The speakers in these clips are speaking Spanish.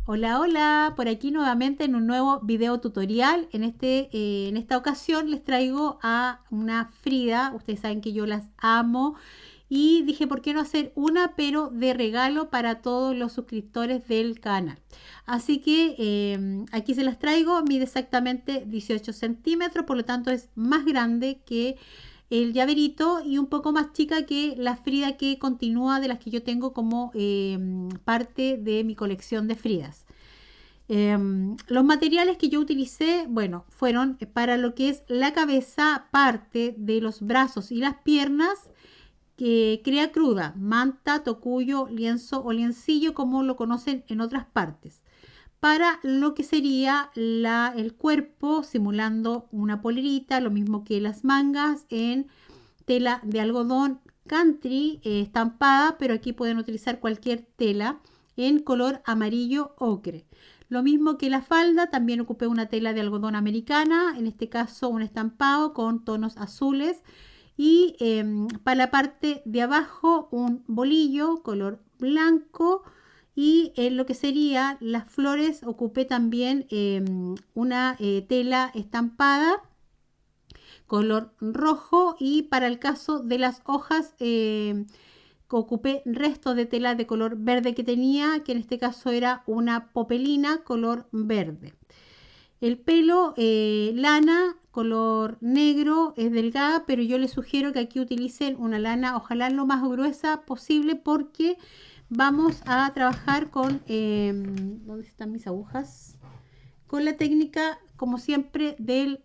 Hola, hola, por aquí nuevamente en un nuevo video tutorial. En esta ocasión les traigo a una Frida. Ustedes saben que yo las amo y dije, ¿por qué no hacer una, pero de regalo para todos los suscriptores del canal? Así que aquí se las traigo. Mide exactamente 18 centímetros, por lo tanto es más grande que el llaverito y un poco más chica que la Frida que continúa de las que yo tengo como parte de mi colección de Fridas. Los materiales que yo utilicé, bueno, fueron para lo que es la cabeza, parte de los brazos y las piernas, que crea cruda, manta, tocuyo, lienzo o liencillo, como lo conocen en otras partes. Para lo que sería el cuerpo, simulando una polerita, lo mismo que las mangas, en tela de algodón country estampada, pero aquí pueden utilizar cualquier tela en color amarillo ocre. Lo mismo que la falda, también ocupé una tela de algodón americana, en este caso un estampado con tonos azules. Y para la parte de abajo un bolillo color blanco. Y en lo que sería las flores ocupé también una tela estampada color rojo, y para el caso de las hojas ocupé restos de tela de color verde que tenía, que en este caso era una popelina color verde. El pelo, lana color negro, es delgada, pero yo les sugiero que aquí utilicen una lana, ojalá lo más gruesa posible, porque vamos a trabajar con, ¿dónde están mis agujas? Con la técnica, como siempre, del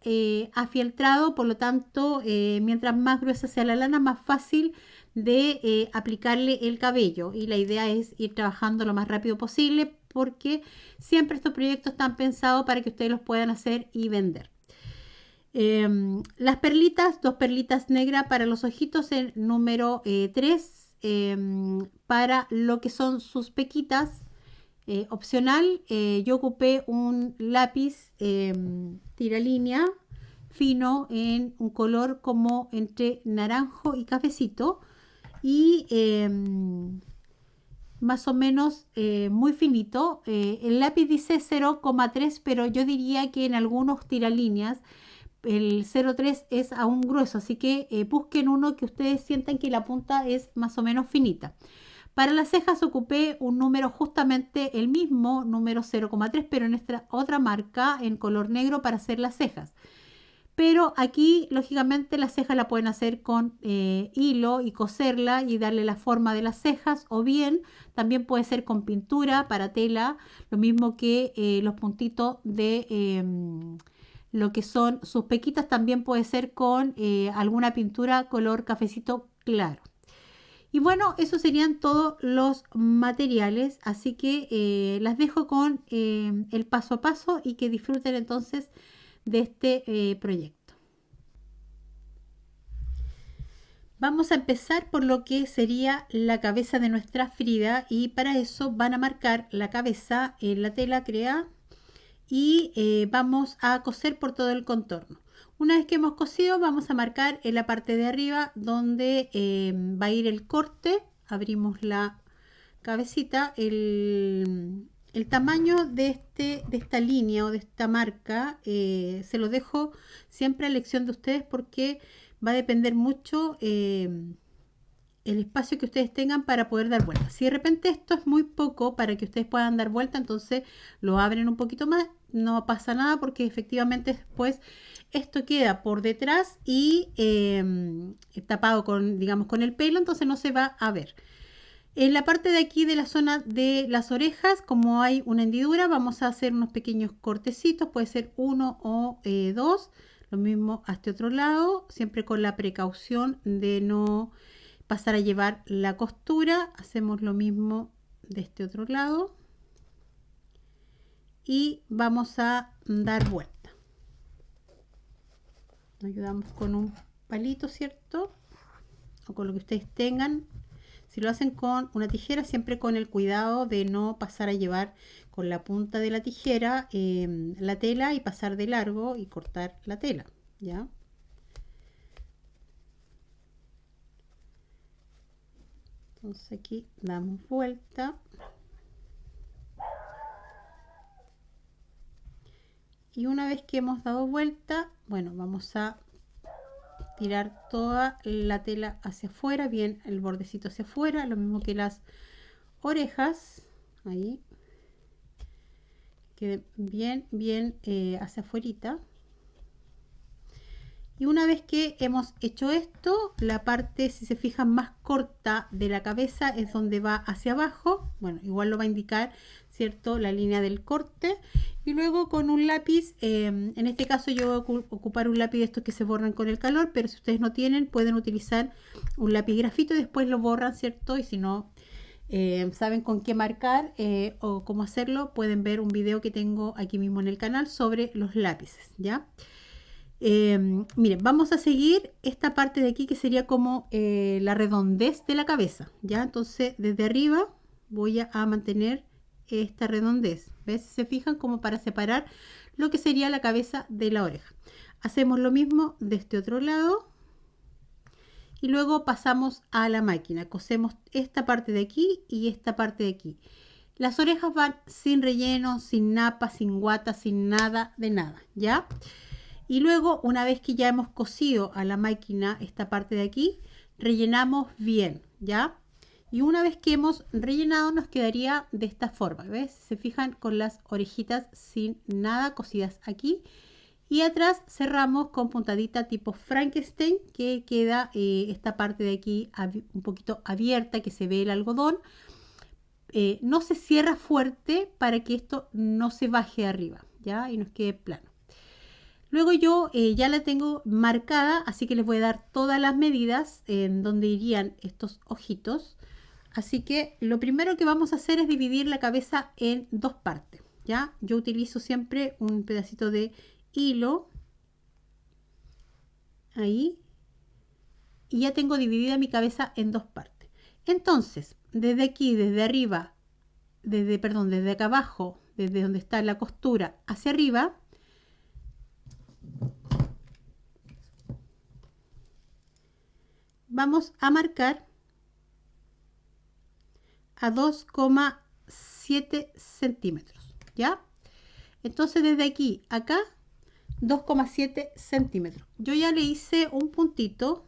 afieltrado. Por lo tanto, mientras más gruesa sea la lana, más fácil de aplicarle el cabello, y la idea es ir trabajando lo más rápido posible, porque siempre estos proyectos están pensados para que ustedes los puedan hacer y vender. Las perlitas, dos perlitas negras para los ojitos, el número 3, para lo que son sus pequitas. Opcional, yo ocupé un lápiz tiralínea fino en un color como entre naranjo y cafecito, y más o menos muy finito. El lápiz dice 0,3, pero yo diría que en algunos tiralíneas el 0,3 es aún grueso, así que busquen uno que ustedes sientan que la punta es más o menos finita. Para las cejas ocupé un número, justamente el mismo número 0,3, pero en esta otra marca en color negro para hacer las cejas. Pero aquí, lógicamente, la ceja la pueden hacer con hilo y coserla y darle la forma de las cejas, o bien también puede ser con pintura para tela, lo mismo que los puntitos de lo que son sus pequitas, también puede ser con alguna pintura color cafecito claro. Y bueno, esos serían todos los materiales, así que las dejo con el paso a paso, y que disfruten entonces de este proyecto. Vamos a empezar por lo que sería la cabeza de nuestra Frida, y para eso van a marcar la cabeza en la tela crea, y vamos a coser por todo el contorno. Una vez que hemos cosido, vamos a marcar en la parte de arriba donde va a ir el corte. Abrimos la cabecita, el tamaño de esta línea o de esta marca, se lo dejo siempre a elección de ustedes, porque va a depender mucho el espacio que ustedes tengan para poder dar vuelta. Si de repente esto es muy poco para que ustedes puedan dar vuelta, entonces lo abren un poquito más, no pasa nada, porque efectivamente después esto queda por detrás y tapado con, digamos, con el pelo, entonces no se va a ver. En la parte de aquí de la zona de las orejas, como hay una hendidura, vamos a hacer unos pequeños cortecitos, puede ser uno o dos. Lo mismo a este otro lado, siempre con la precaución de no pasar a llevar la costura. Hacemos lo mismo de este otro lado y vamos a dar vuelta. Nos ayudamos con un palito, ¿cierto? O con lo que ustedes tengan. Si lo hacen con una tijera, siempre con el cuidado de no pasar a llevar con la punta de la tijera la tela y pasar de largo y cortar la tela, ¿ya? Entonces aquí damos vuelta. Y una vez que hemos dado vuelta, bueno, vamos a tirar toda la tela hacia afuera, bien el bordecito hacia afuera, lo mismo que las orejas, ahí, quede bien hacia afuerita. Y una vez que hemos hecho esto, la parte, si se fijan, más corta de la cabeza es donde va hacia abajo. Bueno, igual lo va a indicar, ¿cierto?, la línea del corte. Y luego con un lápiz, en este caso yo voy a ocupar un lápiz de estos que se borran con el calor, pero si ustedes no tienen, pueden utilizar un lápiz grafito y después lo borran, ¿cierto? Y si no saben con qué marcar o cómo hacerlo, pueden ver un video que tengo aquí mismo en el canal sobre los lápices, ¿ya? Miren, vamos a seguir esta parte de aquí que sería como la redondez de la cabeza, ¿ya? Entonces desde arriba voy a mantener esta redondez, ¿ves? Se fijan, como para separar lo que sería la cabeza de la oreja. Hacemos lo mismo de este otro lado y luego pasamos a la máquina, cosemos esta parte de aquí y esta parte de aquí. Las orejas van sin relleno, sin napa, sin guata, sin nada de nada, ¿ya? Y luego, una vez que ya hemos cosido a la máquina esta parte de aquí, rellenamos bien, ¿ya? Y una vez que hemos rellenado, nos quedaría de esta forma, ¿ves? Se fijan, con las orejitas sin nada, cosidas aquí. Y atrás cerramos con puntadita tipo Frankenstein, que queda esta parte de aquí un poquito abierta, que se ve el algodón. No se cierra fuerte para que esto no se baje arriba, ¿ya? Y nos quede plano. Luego yo ya la tengo marcada, así que les voy a dar todas las medidas en donde irían estos ojitos. Así que lo primero que vamos a hacer es dividir la cabeza en dos partes, ¿ya? Yo utilizo siempre un pedacito de hilo, ahí, y ya tengo dividida mi cabeza en dos partes. Entonces, desde aquí, desde arriba, desde acá abajo, desde donde está la costura hacia arriba, vamos a marcar a 2,7 centímetros, ¿ya? Entonces desde aquí acá 2,7 centímetros. Yo ya le hice un puntito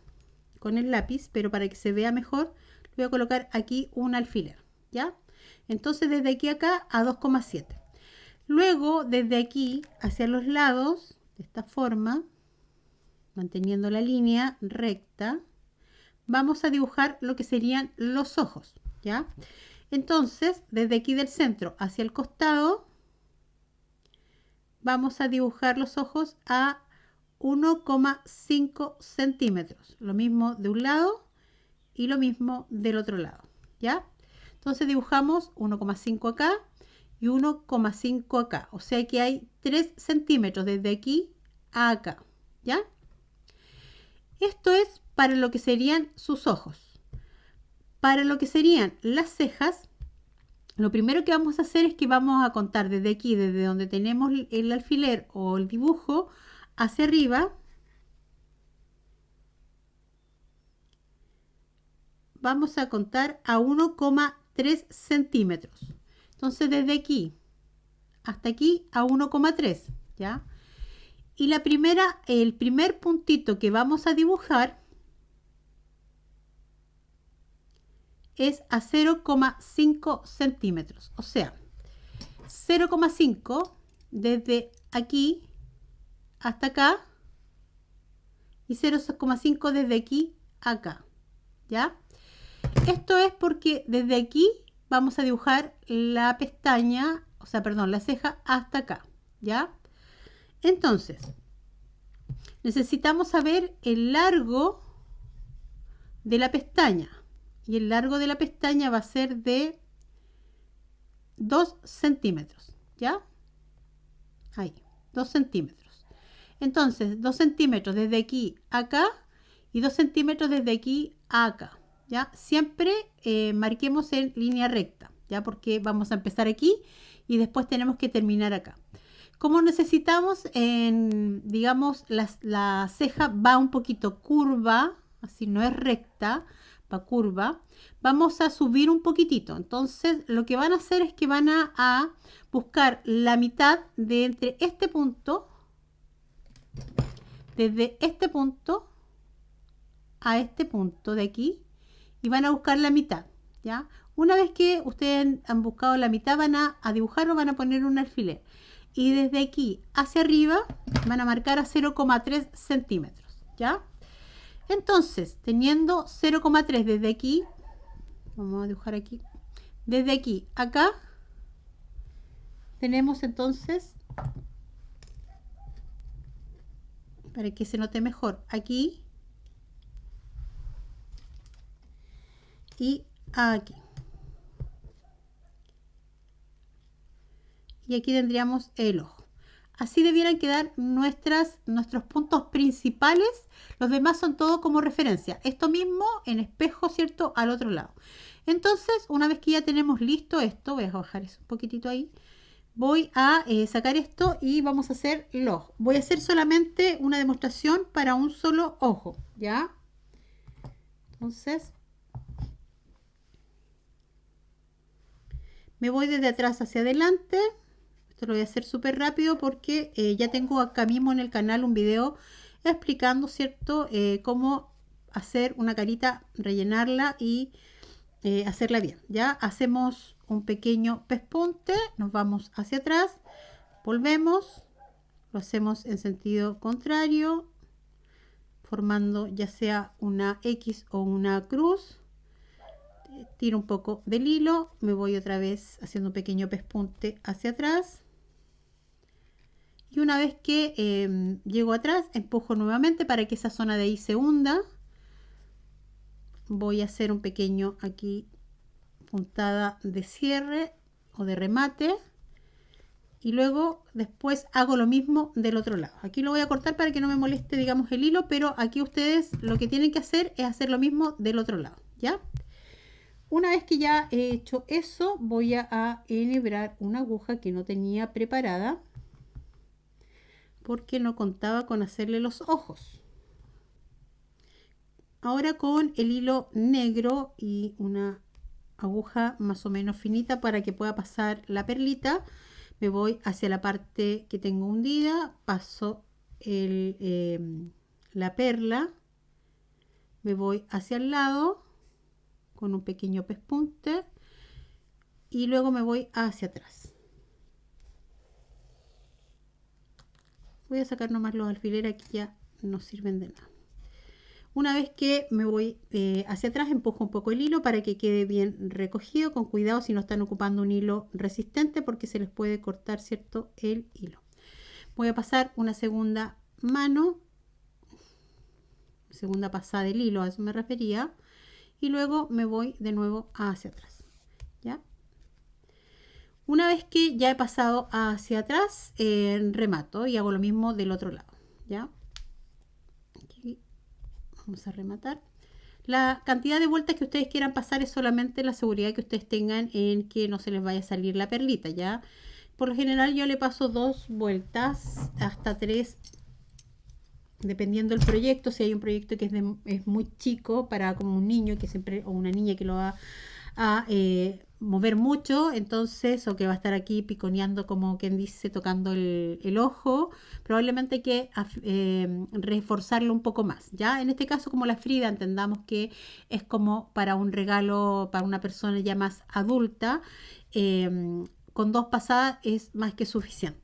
con el lápiz, pero para que se vea mejor voy a colocar aquí un alfiler, ¿ya? Entonces desde aquí acá a 2,7. Luego desde aquí hacia los lados, de esta forma, manteniendo la línea recta, vamos a dibujar lo que serían los ojos, ¿ya? Entonces, desde aquí del centro hacia el costado, vamos a dibujar los ojos a 1,5 centímetros. Lo mismo de un lado y lo mismo del otro lado, ¿ya? Entonces dibujamos 1,5 acá y 1,5 acá. O sea que hay 3 centímetros desde aquí a acá, ¿ya? Esto es para lo que serían sus ojos. Para lo que serían las cejas, lo primero que vamos a hacer es que vamos a contar desde aquí, desde donde tenemos el alfiler o el dibujo, hacia arriba. Vamos a contar a 1,3 centímetros. Entonces desde aquí hasta aquí a 1,3, ¿ya? Y el primer puntito que vamos a dibujar es a 0,5 centímetros. O sea, 0,5 desde aquí hasta acá y 0,5 desde aquí a acá, ¿ya? Esto es porque desde aquí vamos a dibujar la pestaña, o sea, perdón, la ceja hasta acá, ¿ya? Entonces, necesitamos saber el largo de la pestaña. Y el largo de la pestaña va a ser de 2 centímetros, ¿ya? Ahí, 2 centímetros. Entonces, 2 centímetros desde aquí a acá y 2 centímetros desde aquí a acá, ¿ya? Siempre marquemos en línea recta, ¿ya? Porque vamos a empezar aquí y después tenemos que terminar acá. Como necesitamos, digamos, la ceja va un poquito curva, así no es recta, curva, vamos a subir un poquitito. Entonces, lo que van a hacer es que van a buscar la mitad de entre este punto, desde este punto a este punto de aquí, y van a buscar la mitad, ¿ya? Una vez que ustedes han buscado la mitad, van a dibujar o van a poner un alfiler. Y desde aquí hacia arriba van a marcar a 0,3 centímetros, ¿ya? Entonces, teniendo 0,3 desde aquí, vamos a dibujar aquí, desde aquí acá, tenemos entonces, para que se note mejor, aquí y aquí. Y aquí tendríamos el ojo. Así debieran quedar nuestros puntos principales. Los demás son todo como referencia. Esto mismo en espejo, ¿cierto? Al otro lado. Entonces, una vez que ya tenemos listo esto, voy a bajar eso un poquitito ahí. Voy a sacar esto y vamos a hacer el ojo. Voy a hacer solamente una demostración para un solo ojo, ¿ya? Entonces, me voy desde atrás hacia adelante. Esto lo voy a hacer súper rápido porque ya tengo acá mismo en el canal un video explicando, ¿cierto? Cómo hacer una carita, rellenarla y hacerla bien. Ya hacemos un pequeño pespunte, nos vamos hacia atrás, volvemos, lo hacemos en sentido contrario, formando ya sea una X o una cruz. Tiro un poco del hilo, me voy otra vez haciendo un pequeño pespunte hacia atrás. Y una vez que llego atrás, empujo nuevamente para que esa zona de ahí se hunda. Voy a hacer un pequeño aquí puntada de cierre o de remate. Y luego después hago lo mismo del otro lado. Aquí lo voy a cortar para que no me moleste, digamos, el hilo, pero aquí ustedes lo que tienen que hacer es hacer lo mismo del otro lado, ¿ya? Una vez que ya he hecho eso, voy a enhebrar una aguja que no tenía preparada, porque no contaba con hacerle los ojos. Ahora con el hilo negro y una aguja más o menos finita para que pueda pasar la perlita, me voy hacia la parte que tengo hundida, paso la perla, me voy hacia el lado con un pequeño pespunte y luego me voy hacia atrás. Voy a sacar nomás los alfileres, aquí ya no sirven de nada. Una vez que me voy hacia atrás, empujo un poco el hilo para que quede bien recogido. Con cuidado si no están ocupando un hilo resistente porque se les puede cortar, ¿cierto?, el hilo. Voy a pasar una segunda mano, segunda pasada del hilo, a eso me refería. Y luego me voy de nuevo hacia atrás, ¿ya? Una vez que ya he pasado hacia atrás, remato y hago lo mismo del otro lado, ¿ya? Aquí vamos a rematar. La cantidad de vueltas que ustedes quieran pasar es solamente la seguridad que ustedes tengan en que no se les vaya a salir la perlita, ¿ya? Por lo general yo le paso 2 vueltas hasta 3, dependiendo del proyecto. Si hay un proyecto que es muy chico para como un niño que siempre, o una niña que lo va a mover mucho, entonces, o que va a estar aquí piconeando, como quien dice, tocando el ojo, probablemente hay que reforzarlo un poco más, ¿ya? En este caso, como la Frida, entendamos que es como para un regalo para una persona ya más adulta, con 2 pasadas es más que suficiente.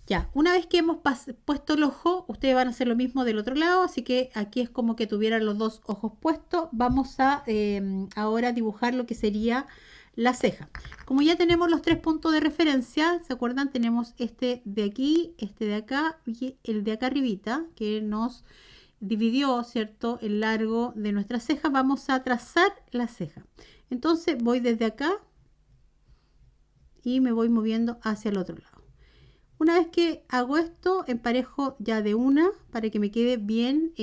Ya, una vez que hemos puesto el ojo, ustedes van a hacer lo mismo del otro lado, así que aquí es como que tuvieran los 2 ojos puestos. Vamos a ahora dibujar lo que sería la ceja. Como ya tenemos los 3 puntos de referencia, ¿se acuerdan? Tenemos este de aquí, este de acá y el de acá arribita, que nos dividió, ¿cierto?, el largo de nuestra ceja. Vamos a trazar la ceja. Entonces voy desde acá y me voy moviendo hacia el otro lado. Una vez que hago esto, emparejo ya de una para que me quede bien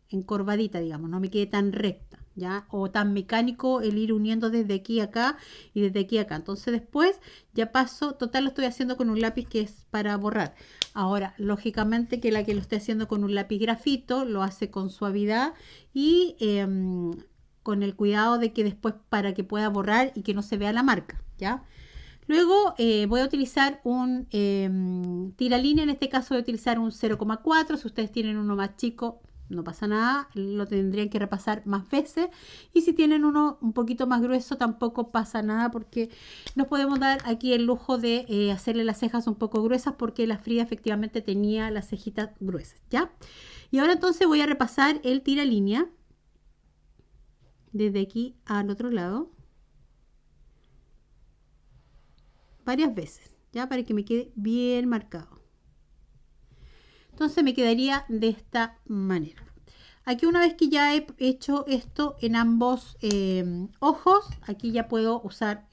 encorvadita, digamos, no me quede tan recta, ¿ya? O tan mecánico el ir uniendo desde aquí a acá y desde aquí a acá. Entonces después ya paso, total lo estoy haciendo con un lápiz que es para borrar. Ahora, lógicamente que la que lo esté haciendo con un lápiz grafito lo hace con suavidad y con el cuidado de que después para que pueda borrar y que no se vea la marca, ¿ya? Luego voy a utilizar un tiralínea, en este caso voy a utilizar un 0,4, si ustedes tienen uno más chico no pasa nada, lo tendrían que repasar más veces y si tienen uno un poquito más grueso tampoco pasa nada porque nos podemos dar aquí el lujo de hacerle las cejas un poco gruesas porque la Frida efectivamente tenía las cejitas gruesas, ¿ya? Y ahora entonces voy a repasar el tiralínea desde aquí al otro lado varias veces, ya, para que me quede bien marcado. Entonces me quedaría de esta manera. Aquí una vez que ya he hecho esto en ambos ojos, aquí ya puedo usar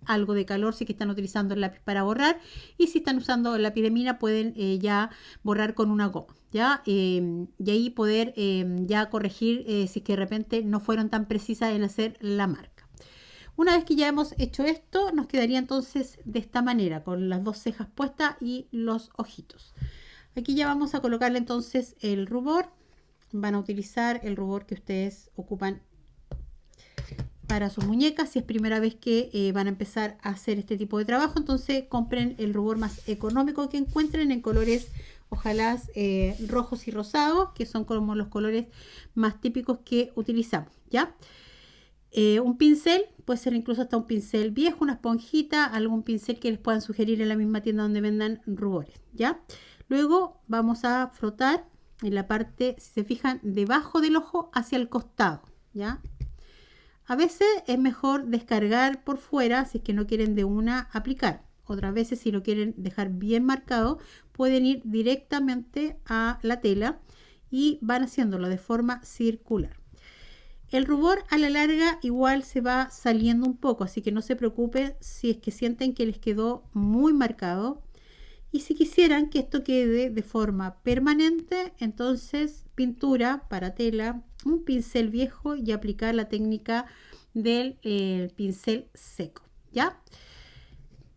algo de calor si que están utilizando el lápiz para borrar y si están usando el lápiz de mina pueden ya borrar con una goma, ¿ya? Y ahí poder ya corregir si es que de repente no fueron tan precisas en hacer la marca. Una vez que ya hemos hecho esto, nos quedaría entonces de esta manera, con las dos cejas puestas y los ojitos. Aquí ya vamos a colocarle entonces el rubor. Van a utilizar el rubor que ustedes ocupan para sus muñecas. Si es primera vez que van a empezar a hacer este tipo de trabajo, entonces compren el rubor más económico que encuentren en colores, ojalá rojos y rosados, que son como los colores más típicos que utilizamos, ¿ya? Un pincel, puede ser incluso hasta un pincel viejo, una esponjita, algún pincel que les puedan sugerir en la misma tienda donde vendan rubores, ¿ya? Luego vamos a frotar en la parte, si se fijan, debajo del ojo hacia el costado, ¿ya? A veces es mejor descargar por fuera si es que no quieren de una aplicar. Otras veces si lo quieren dejar bien marcado, pueden ir directamente a la tela y van haciéndolo de forma circular. El rubor a la larga igual se va saliendo un poco, así que no se preocupen si es que sienten que les quedó muy marcado. Y si quisieran que esto quede de forma permanente, entonces pintura para tela, un pincel viejo y aplicar la técnica del pincel seco, ¿ya?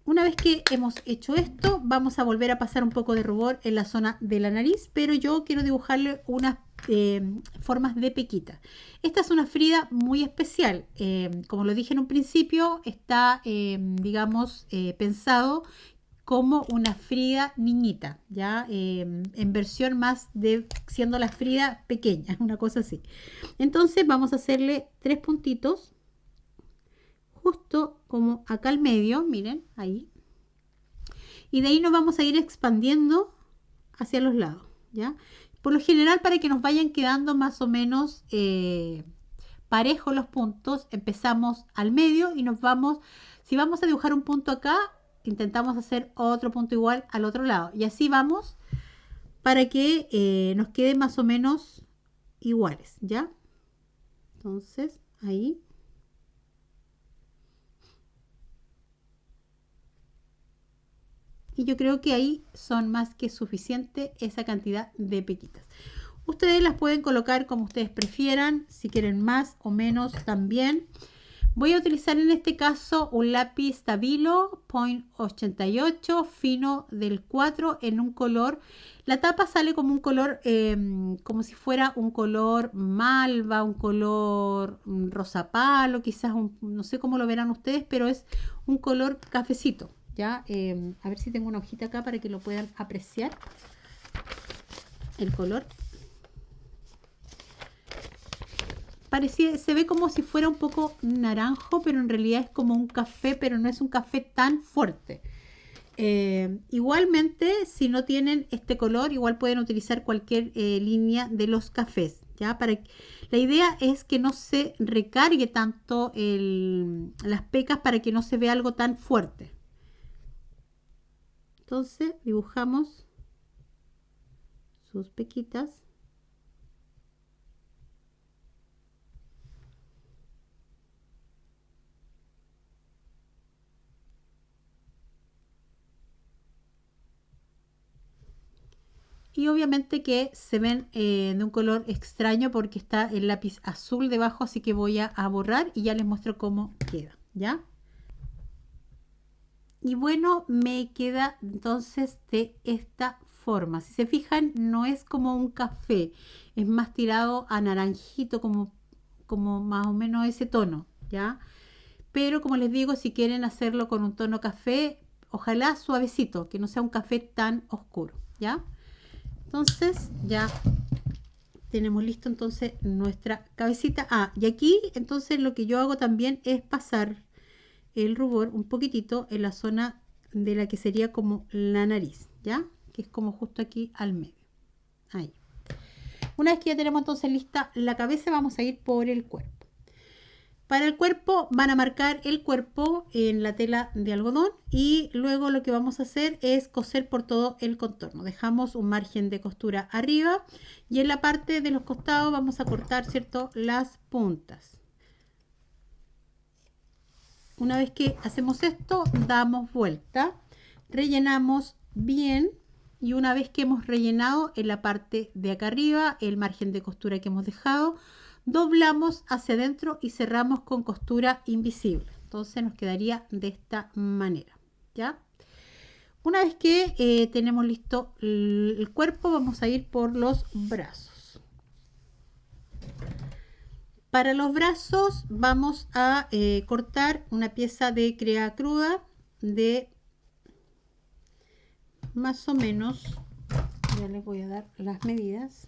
Una vez que hemos hecho esto, vamos a volver a pasar un poco de rubor en la zona de la nariz, pero yo quiero dibujarle unas formas de pequita. Esta es una Frida muy especial. Como lo dije en un principio, está, digamos, pensado como una Frida niñita, ¿ya? En versión más de siendo la Frida pequeña, una cosa así. Entonces vamos a hacerle 3 puntitos justo como acá al medio, miren, ahí. Y de ahí nos vamos a ir expandiendo hacia los lados, ¿ya? Por lo general, para que nos vayan quedando más o menos parejos los puntos, empezamos al medio y nos vamos, si vamos a dibujar un punto acá, intentamos hacer otro punto igual al otro lado. Y así vamos para que nos quede más o menos iguales, ¿ya? Entonces, ahí. Y yo creo que ahí son más que suficiente esa cantidad de pequitas. Ustedes las pueden colocar como ustedes prefieran, si quieren más o menos también. Voy a utilizar en este caso un lápiz Stabilo Point 88 fino del 4 en un color. La tapa sale como un color, como si fuera un color malva, un color rosa palo, quizás no sé cómo lo verán ustedes, pero es un color cafecito. ¿Ya? A ver si tengo una hojita acá para que lo puedan apreciar el color. Se ve como si fuera un poco naranjo, pero en realidad es como un café, pero no es un café tan fuerte. Igualmente, si no tienen este color, igual pueden utilizar cualquier línea de los cafés, ¿ya? La idea es que no se recargue tanto las pecas para que no se vea algo tan fuerte. Entonces dibujamos sus pequitas. Y obviamente que se ven de un color extraño porque está el lápiz azul debajo, así que voy a borrar y ya les muestro cómo queda, ¿ya? Y bueno, me queda entonces de esta forma. Si se fijan, no es como un café, es más tirado a naranjito, como más o menos ese tono, ¿ya? Pero como les digo, si quieren hacerlo con un tono café, ojalá suavecito, que no sea un café tan oscuro, ¿ya? Entonces ya tenemos listo entonces nuestra cabecita. Ah, y aquí entonces lo que yo hago también es pasar el rubor un poquitito en la zona de la que sería como la nariz, ¿ya? Que es como justo aquí al medio. Ahí. Una vez que ya tenemos entonces lista la cabeza, vamos a ir por el cuerpo. Para el cuerpo van a marcar el cuerpo en la tela de algodón y luego lo que vamos a hacer es coser por todo el contorno. Dejamos un margen de costura arriba y en la parte de los costados vamos a cortar, ¿cierto?, las puntas. Una vez que hacemos esto, damos vuelta, rellenamos bien y una vez que hemos rellenado en la parte de acá arriba, el margen de costura que hemos dejado, doblamos hacia adentro y cerramos con costura invisible. Entonces nos quedaría de esta manera, ¿ya? Una vez que tenemos listo el cuerpo, vamos a ir por los brazos. Para los brazos vamos a cortar una pieza de crea cruda de más o menos, ya les voy a dar las medidas.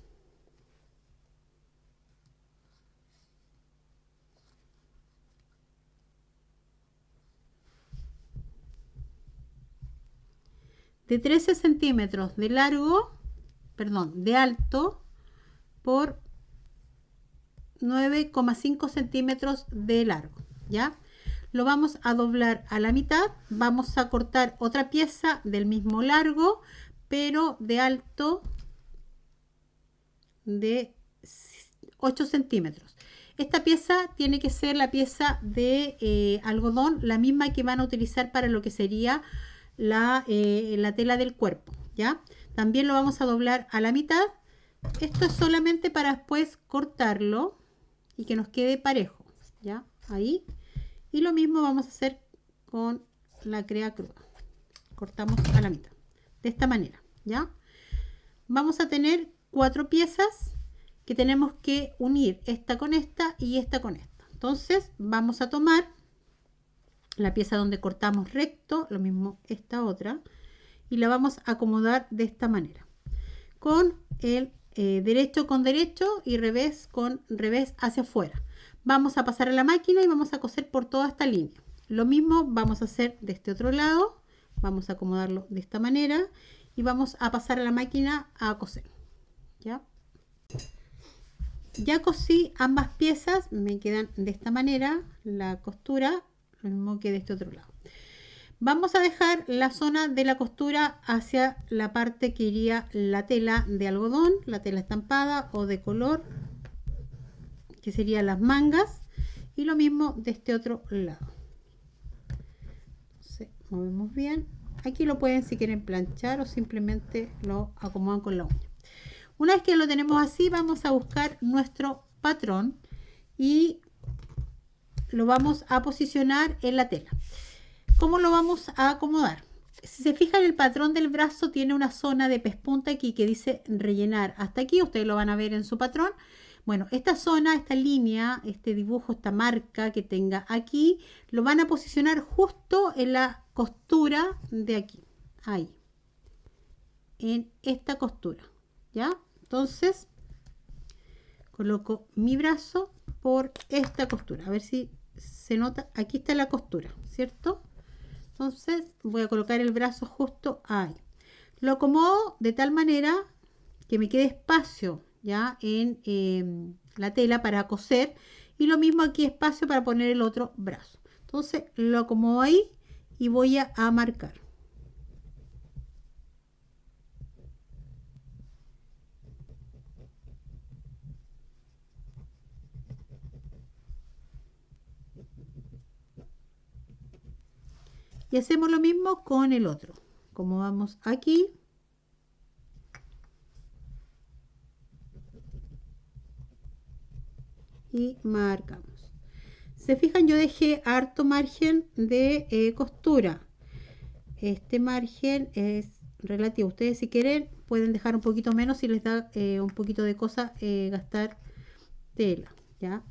De 13 centímetros de largo, perdón, de alto por 9,5 centímetros de largo, ¿ya? Lo vamos a doblar a la mitad, vamos a cortar otra pieza del mismo largo, pero de alto de 8 centímetros. Esta pieza tiene que ser la pieza de algodón, la misma que van a utilizar para lo que sería la tela del cuerpo, ¿ya? También lo vamos a doblar a la mitad. Esto es solamente para después cortarlo y que nos quede parejo, ¿ya? Ahí. Y lo mismo vamos a hacer con la crea cruda. Cortamos a la mitad, de esta manera, ¿ya? Vamos a tener 4 piezas que tenemos que unir, esta con esta y esta con esta. Entonces vamos a tomar la pieza donde cortamos recto, lo mismo esta otra, y la vamos a acomodar de esta manera, con el derecho con derecho y revés con revés hacia afuera. Vamos a pasar a la máquina y vamos a coser por toda esta línea. Lo mismo vamos a hacer de este otro lado, vamos a acomodarlo de esta manera y vamos a pasar a la máquina a coser, ¿ya? Ya cosí ambas piezas, me quedan de esta manera la costura, lo mismo que de este otro lado. Vamos a dejar la zona de la costura hacia la parte que iría la tela de algodón, la tela estampada o de color, que serían las mangas, y lo mismo de este otro lado. Entonces, movemos bien. Aquí lo pueden, si quieren, planchar o simplemente lo acomodan con la uña. Una vez que lo tenemos así, vamos a buscar nuestro patrón y lo vamos a posicionar en la tela. ¿Cómo lo vamos a acomodar? Si se fijan, el patrón del brazo tiene una zona de pespunta aquí que dice rellenar. Hasta aquí ustedes lo van a ver en su patrón. Bueno, esta zona, esta línea, este dibujo, esta marca que tenga aquí, lo van a posicionar justo en la costura de aquí. Ahí. En esta costura. ¿Ya? Entonces, coloco mi brazo por esta costura. A ver si se nota. Aquí está la costura, ¿cierto? Entonces voy a colocar el brazo justo ahí. Lo acomodo de tal manera que me quede espacio ya en la tela para coser. Y lo mismo aquí, espacio para poner el otro brazo. Entonces lo acomodo ahí y voy a marcar. Y hacemos lo mismo con el otro. Como vamos aquí, y marcamos. Se fijan, yo dejé harto margen de costura. Este margen es relativo. Ustedes si quieren pueden dejar un poquito menos si les da un poquito de cosa gastar tela, ¿ya?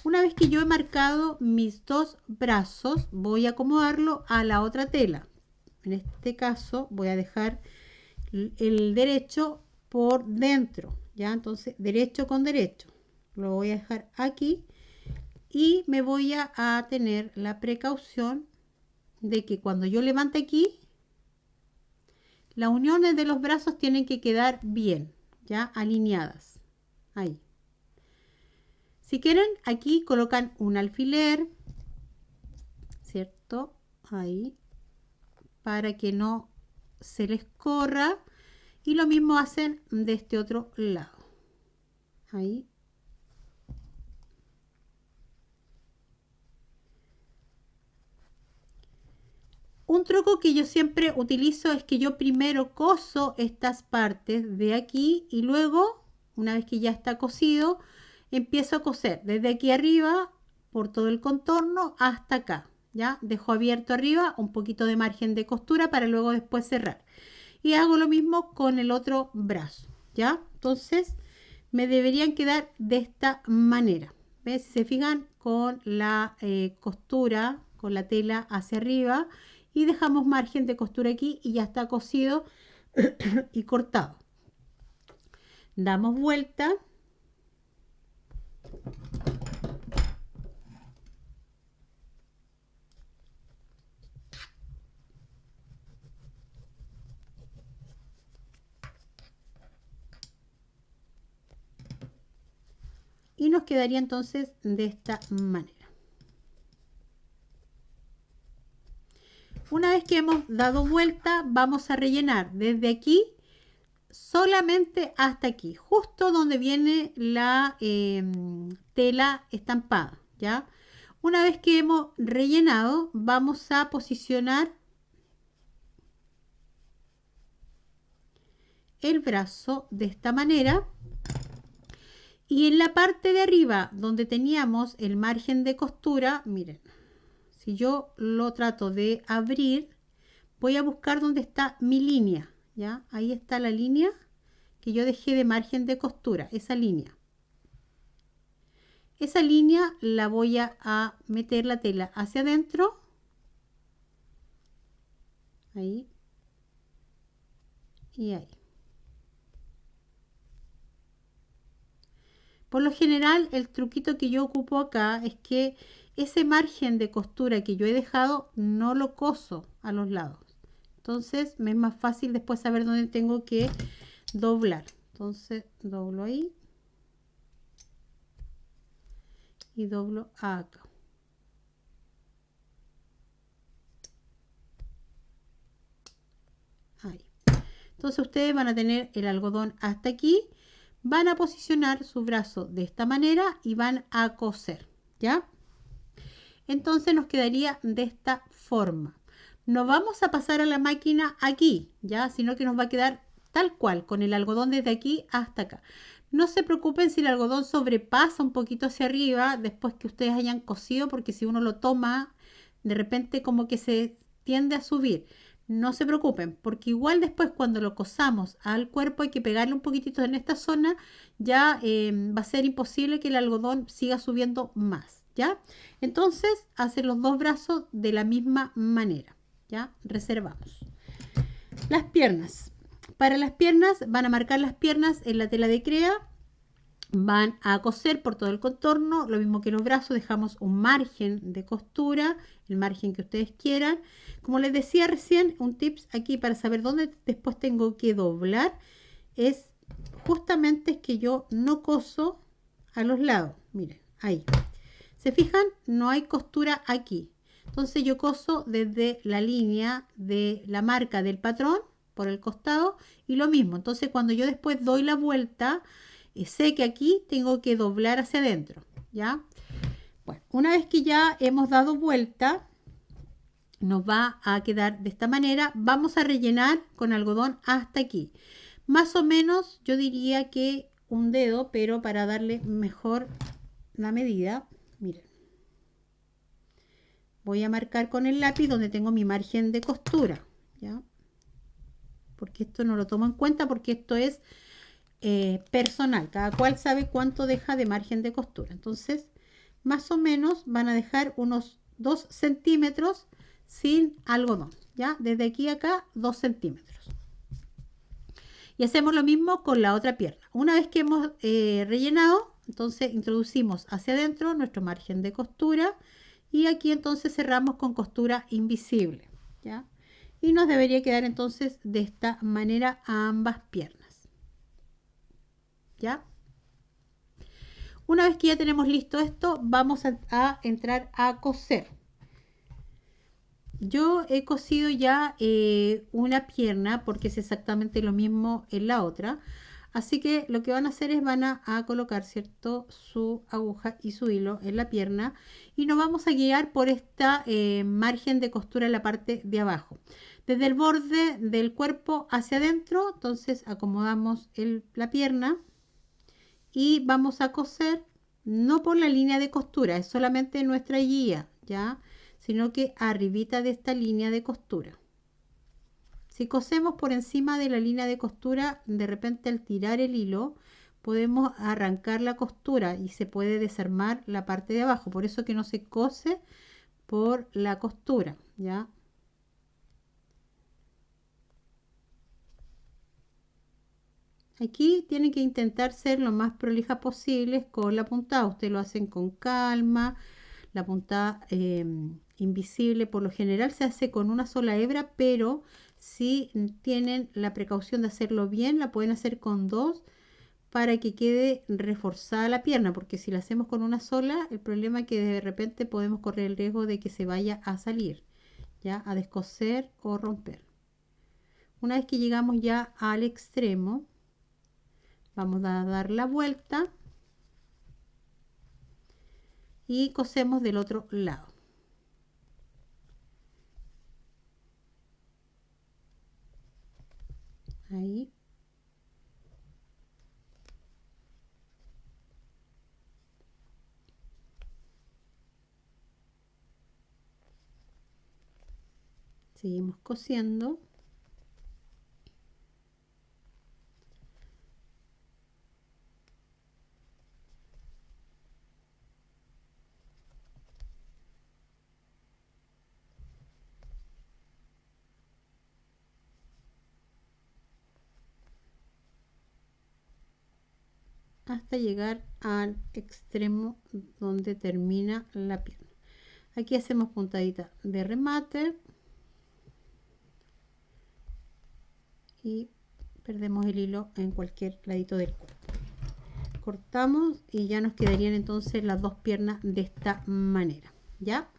Una vez que yo he marcado mis dos brazos, voy a acomodarlo a la otra tela. En este caso voy a dejar el derecho por dentro, ¿ya? Entonces derecho con derecho. Lo voy a dejar aquí y me voy a tener la precaución de que cuando yo levante aquí, las uniones de los brazos tienen que quedar bien, ya alineadas. Ahí. Si quieren, aquí colocan un alfiler, ¿cierto? Ahí, para que no se les corra. Y lo mismo hacen de este otro lado. Ahí. Un truco que yo siempre utilizo es que yo primero coso estas partes de aquí y luego, una vez que ya está cosido, empiezo a coser desde aquí arriba por todo el contorno hasta acá. Ya dejo abierto arriba un poquito de margen de costura para luego después cerrar. Y hago lo mismo con el otro brazo. ¿Ya? Entonces me deberían quedar de esta manera. ¿Ves? Si se fijan, con la costura, con la tela hacia arriba. Y dejamos margen de costura aquí y ya está cosido y cortado. Damos vuelta. Y nos quedaría entonces de esta manera. Una vez que hemos dado vuelta, vamos a rellenar desde aquí solamente hasta aquí, justo donde viene la tela estampada, ¿ya? Una vez que hemos rellenado, vamos a posicionar el brazo de esta manera. Y en la parte de arriba, donde teníamos el margen de costura, miren, si yo lo trato de abrir, voy a buscar dónde está mi línea, ¿ya? Ahí está la línea que yo dejé de margen de costura, esa línea. Esa línea la voy a meter la tela hacia adentro. Ahí. Y ahí. Por lo general, el truquito que yo ocupo acá es que ese margen de costura que yo he dejado no lo coso a los lados. Entonces me es más fácil después saber dónde tengo que doblar. Entonces doblo ahí y doblo acá. Ahí. Entonces ustedes van a tener el algodón hasta aquí. Van a posicionar su brazo de esta manera y van a coser, ¿ya? Entonces nos quedaría de esta forma. No vamos a pasar a la máquina aquí, ¿ya? Sino que nos va a quedar tal cual, con el algodón desde aquí hasta acá. No se preocupen si el algodón sobrepasa un poquito hacia arriba después que ustedes hayan cosido, porque si uno lo toma, de repente como que se tiende a subir. No se preocupen, porque igual después cuando lo cosamos al cuerpo hay que pegarle un poquitito en esta zona, ya va a ser imposible que el algodón siga subiendo más, ¿ya? Entonces, hacen los dos brazos de la misma manera, ¿ya? Reservamos. Las piernas. Para las piernas, van a marcar las piernas en la tela de crea. Van a coser por todo el contorno, lo mismo que los brazos, dejamos un margen de costura, el margen que ustedes quieran. Como les decía recién, un tips aquí para saber dónde después tengo que doblar es justamente que yo no coso a los lados. Miren, ahí. ¿Se fijan? No hay costura aquí. Entonces yo coso desde la línea de la marca del patrón por el costado y lo mismo. Entonces cuando yo después doy la vuelta, sé que aquí tengo que doblar hacia adentro, ¿ya? Bueno, una vez que ya hemos dado vuelta, nos va a quedar de esta manera. Vamos a rellenar con algodón hasta aquí. Más o menos, yo diría que un dedo, pero para darle mejor la medida, miren. Voy a marcar con el lápiz donde tengo mi margen de costura, ¿ya? Porque esto no lo tomo en cuenta porque esto es personal. Cada cual sabe cuánto deja de margen de costura. Entonces, más o menos van a dejar unos 2 centímetros sin algodón, ¿ya? Desde aquí a acá, 2 centímetros. Y hacemos lo mismo con la otra pierna. Una vez que hemos rellenado, entonces introducimos hacia adentro nuestro margen de costura y aquí entonces cerramos con costura invisible, ¿ya? Y nos debería quedar entonces de esta manera a ambas piernas, ¿ya? Una vez que ya tenemos listo esto, vamos a entrar a coser. Yo he cosido ya una pierna porque es exactamente lo mismo en la otra. Así que lo que van a hacer es van a colocar, ¿cierto?, su aguja y su hilo en la pierna y nos vamos a guiar por esta margen de costura en la parte de abajo. Desde el borde del cuerpo hacia adentro, entonces acomodamos la pierna y vamos a coser no por la línea de costura, es solamente nuestra guía, ¿ya?, sino que arribita de esta línea de costura. Si cosemos por encima de la línea de costura, de repente al tirar el hilo podemos arrancar la costura y se puede desarmar la parte de abajo. Por eso que no se cose por la costura, ¿ya? Aquí tienen que intentar ser lo más prolija posible con la puntada. Ustedes lo hacen con calma. La puntada invisible por lo general se hace con una sola hebra, pero si tienen la precaución de hacerlo bien, la pueden hacer con dos para que quede reforzada la pierna, porque si la hacemos con una sola, el problema es que de repente podemos correr el riesgo de que se vaya a salir, ya, a descoser o romper. Una vez que llegamos ya al extremo, vamos a dar la vuelta y cosemos del otro lado. Ahí. Seguimos cosiendo. Hasta llegar al extremo donde termina la pierna. Aquí hacemos puntadita de remate y perdemos el hilo en cualquier ladito del cuerpo. Cortamos y ya nos quedarían entonces las dos piernas de esta manera, ¿ya?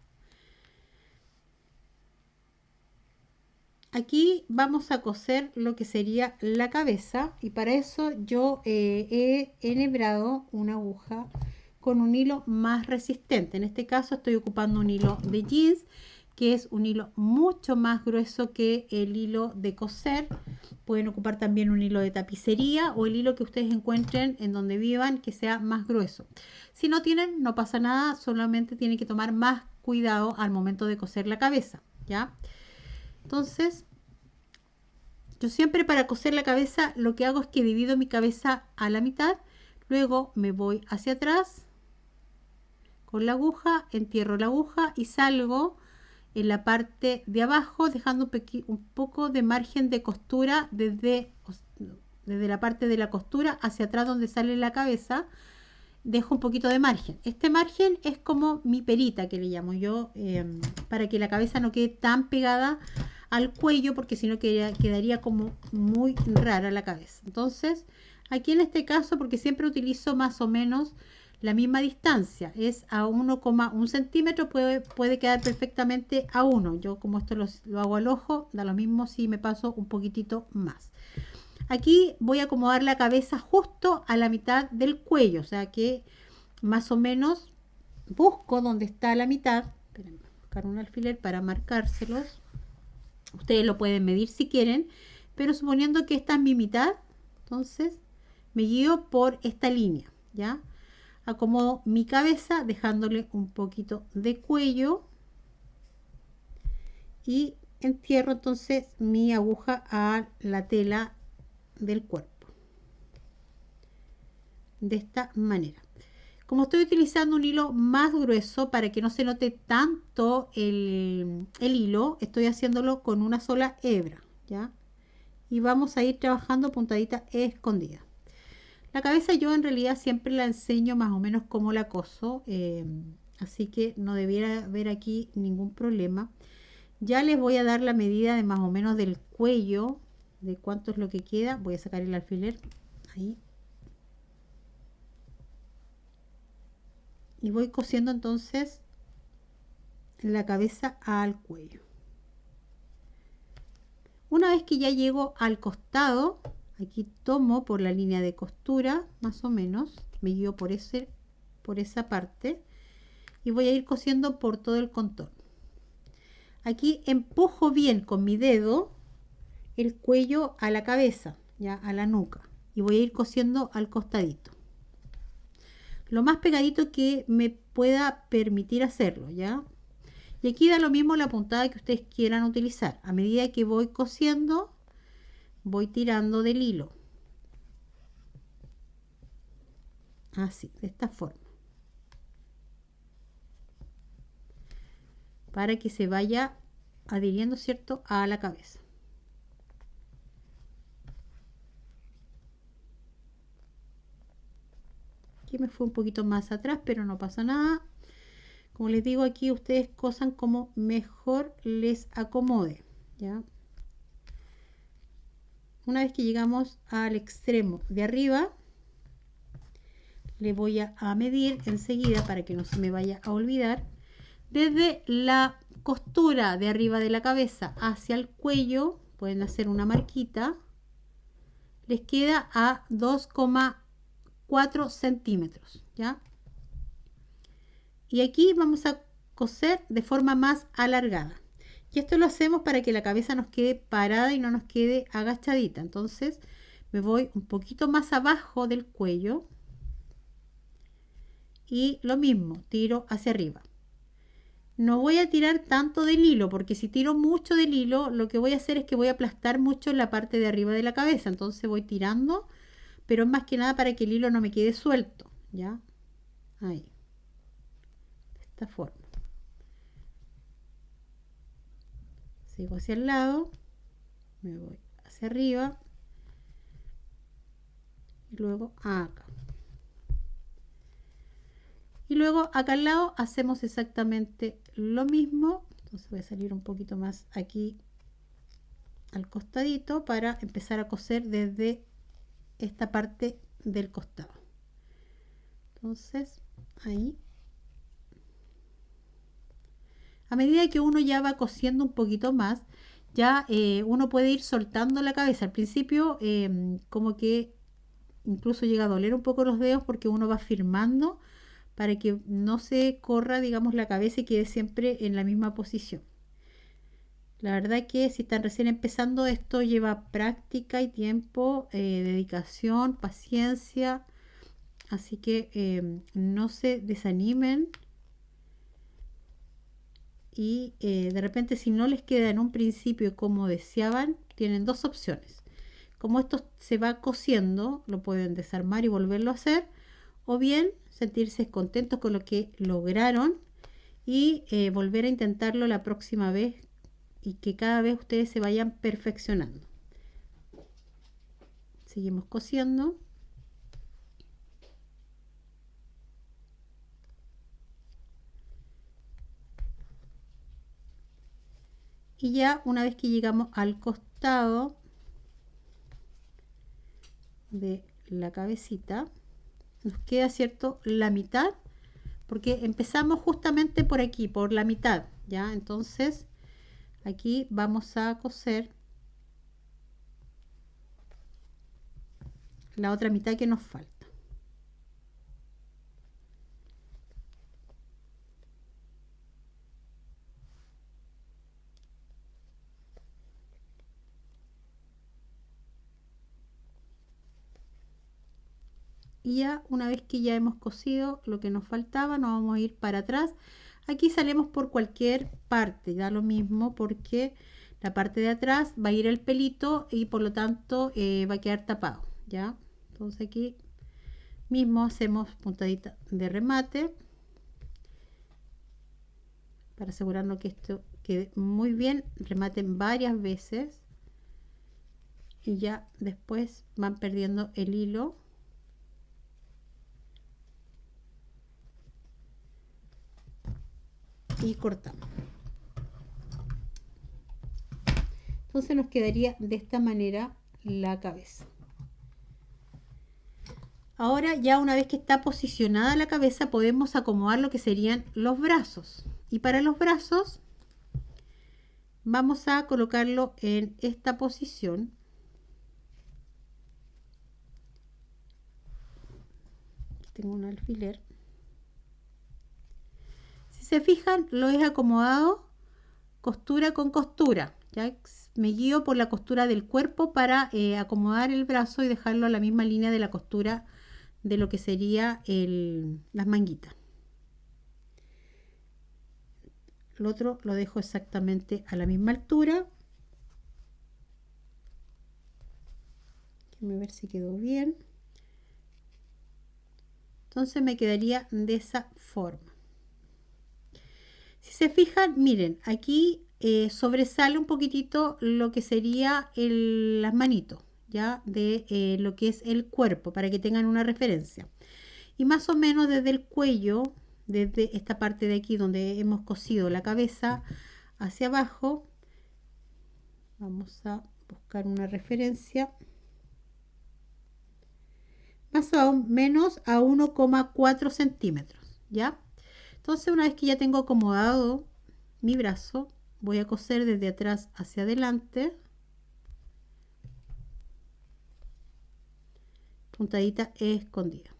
Aquí vamos a coser lo que sería la cabeza y para eso yo he enhebrado una aguja con un hilo más resistente. En este caso estoy ocupando un hilo de jeans, que es un hilo mucho más grueso que el hilo de coser. Pueden ocupar también un hilo de tapicería o el hilo que ustedes encuentren en donde vivan que sea más grueso. Si no tienen, no pasa nada, solamente tienen que tomar más cuidado al momento de coser la cabeza, ¿ya? Entonces, yo siempre para coser la cabeza lo que hago es que divido mi cabeza a la mitad, luego me voy hacia atrás con la aguja, entierro la aguja y salgo en la parte de abajo dejando un poco de margen de costura desde la parte de la costura hacia atrás donde sale la cabeza. Dejo un poquito de margen. Este margen es como mi perita que le llamo yo, para que la cabeza no quede tan pegada al cuello, porque si no quedaría como muy rara la cabeza. Entonces, aquí en este caso, porque siempre utilizo más o menos la misma distancia, es a 1,1 centímetro, puede quedar perfectamente a 1. Yo como esto lo hago al ojo, da lo mismo si me paso un poquitito más. Aquí voy a acomodar la cabeza justo a la mitad del cuello, o sea que más o menos busco donde está la mitad. Esperen, buscar un alfiler para marcárselos. Ustedes lo pueden medir si quieren, pero suponiendo que esta es mi mitad, entonces me guío por esta línea, ¿ya? Acomodo mi cabeza dejándole un poquito de cuello y entierro entonces mi aguja a la tela del cuerpo de esta manera. Como estoy utilizando un hilo más grueso para que no se note tanto el hilo, estoy haciéndolo con una sola hebra, ¿ya? Y vamos a ir trabajando puntadita escondida. La cabeza yo en realidad siempre la enseño más o menos cómo la coso, así que no debiera haber aquí ningún problema. Ya les voy a dar la medida de más o menos del cuello, de cuánto es lo que queda. Voy a sacar el alfiler, ahí. Y voy cosiendo entonces la cabeza al cuello. Una vez que ya llego al costado, aquí tomo por la línea de costura, más o menos, me guío por esa parte y voy a ir cosiendo por todo el contorno. Aquí empujo bien con mi dedo el cuello a la cabeza, ya a la nuca, y voy a ir cosiendo al costadito. Lo más pegadito que me pueda permitir hacerlo, ¿ya? Y aquí da lo mismo la puntada que ustedes quieran utilizar. A medida que voy cosiendo, voy tirando del hilo. Así, de esta forma. Para que se vaya adhiriendo, ¿cierto?, a la cabeza. Aquí me fue un poquito más atrás, pero no pasa nada. Como les digo, aquí ustedes cosan como mejor les acomode, ¿ya? Una vez que llegamos al extremo de arriba, le voy a medir enseguida para que no se me vaya a olvidar. Desde la costura de arriba de la cabeza hacia el cuello, pueden hacer una marquita, les queda a 2,4 centímetros, ¿ya? Y aquí vamos a coser de forma más alargada. Y esto lo hacemos para que la cabeza nos quede parada y no nos quede agachadita. Entonces me voy un poquito más abajo del cuello y lo mismo, tiro hacia arriba. No voy a tirar tanto del hilo, porque si tiro mucho del hilo, lo que voy a hacer es que voy a aplastar mucho la parte de arriba de la cabeza. Entonces voy tirando, pero más que nada para que el hilo no me quede suelto, ¿ya? Ahí. De esta forma. Sigo hacia el lado, me voy hacia arriba y luego acá. Y luego acá al lado hacemos exactamente lo mismo. Entonces voy a salir un poquito más aquí al costadito para empezar a coser desde esta parte del costado. Entonces ahí, a medida que uno ya va cosiendo un poquito más, ya uno puede ir soltando la cabeza. Al principio como que incluso llega a doler un poco los dedos porque uno va firmando para que no se corra, digamos, la cabeza y quede siempre en la misma posición. La verdad que si están recién empezando, esto lleva práctica y tiempo, dedicación, paciencia. Así que no se desanimen. Y de repente, si no les queda en un principio como deseaban, tienen dos opciones. Como esto se va cosiendo, lo pueden desarmar y volverlo a hacer. O bien sentirse contentos con lo que lograron y volver a intentarlo la próxima vez y que cada vez ustedes se vayan perfeccionando. Seguimos cosiendo. Y ya una vez que llegamos al costado de la cabecita, nos queda, ¿cierto?, la mitad, porque empezamos justamente por aquí, por la mitad, ¿ya? Entonces aquí vamos a coser la otra mitad que nos falta. Y ya una vez que ya hemos cosido lo que nos faltaba, nos vamos a ir para atrás. Aquí salimos por cualquier parte, da lo mismo porque la parte de atrás va a ir el pelito y por lo tanto va a quedar tapado, ¿ya? Entonces aquí mismo hacemos puntadita de remate para asegurarnos que esto quede muy bien. Rematen varias veces y ya después van perdiendo el hilo. Y cortamos. Entonces nos quedaría de esta manera la cabeza. Ahora ya una vez que está posicionada la cabeza podemos acomodar lo que serían los brazos. Y para los brazos vamos a colocarlo en esta posición. Aquí tengo un alfiler. Si se fijan, lo he acomodado costura con costura. Ya me guío por la costura del cuerpo para acomodar el brazo y dejarlo a la misma línea de la costura de lo que sería las manguitas. El otro lo dejo exactamente a la misma altura. Déjenme ver si quedó bien. Entonces me quedaría de esa forma. Si se fijan, miren, aquí sobresale un poquitito lo que sería las manitos, ya de lo que es el cuerpo, para que tengan una referencia. Y más o menos desde el cuello, desde esta parte de aquí donde hemos cosido la cabeza hacia abajo, vamos a buscar una referencia, más o menos a 1,4 centímetros, ¿ya? Entonces una vez que ya tengo acomodado mi brazo, voy a coser desde atrás hacia adelante, puntadita escondida.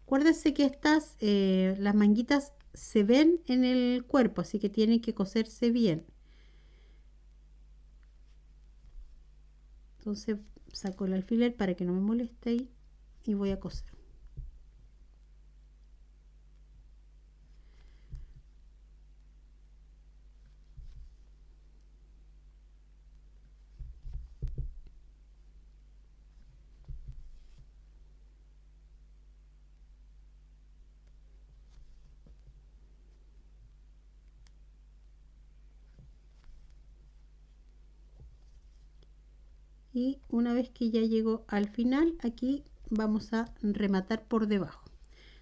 Acuérdense que estas, las manguitas se ven en el cuerpo, así que tienen que coserse bien. Entonces saco el alfiler para que no me moleste ahí y voy a coser. Y una vez que ya llego al final, aquí vamos a rematar por debajo.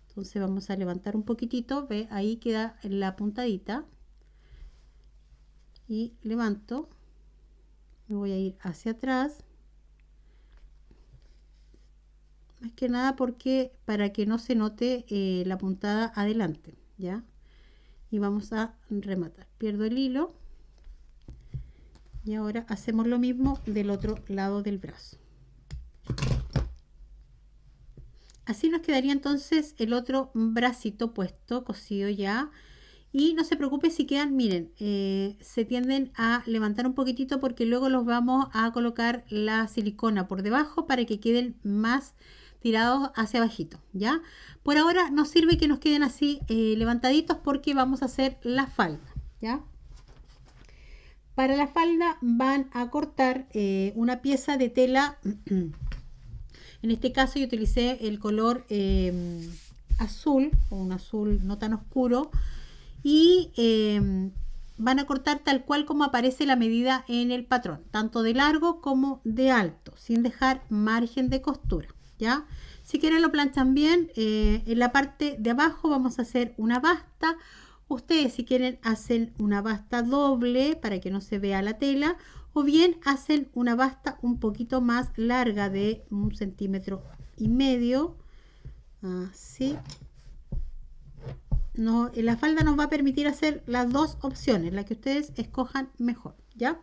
Entonces vamos a levantar un poquitito, ve, ahí queda la puntadita. Y levanto, me voy a ir hacia atrás. Más que nada porque para que no se note la puntada adelante, ¿ya? Y vamos a rematar. Pierdo el hilo. Y ahora hacemos lo mismo del otro lado del brazo. Así nos quedaría entonces el otro bracito puesto, cosido ya. Y no se preocupe si quedan, miren, se tienden a levantar un poquitito porque luego los vamos a colocar la silicona por debajo para que queden más tirados hacia abajito, ¿ya? Por ahora nos sirve que nos queden así levantaditos porque vamos a hacer la falda, ¿ya? Para la falda van a cortar una pieza de tela. En este caso yo utilicé el color azul, o un azul no tan oscuro, y van a cortar tal cual como aparece la medida en el patrón, tanto de largo como de alto, sin dejar margen de costura, ¿ya? Si quieren lo planchan bien. En la parte de abajo vamos a hacer una basta. Ustedes si quieren hacen una basta doble para que no se vea la tela, o bien hacen una basta un poquito más larga de 1,5 centímetros. Así. No, la falda nos va a permitir hacer las dos opciones, la que ustedes escojan mejor, ¿ya?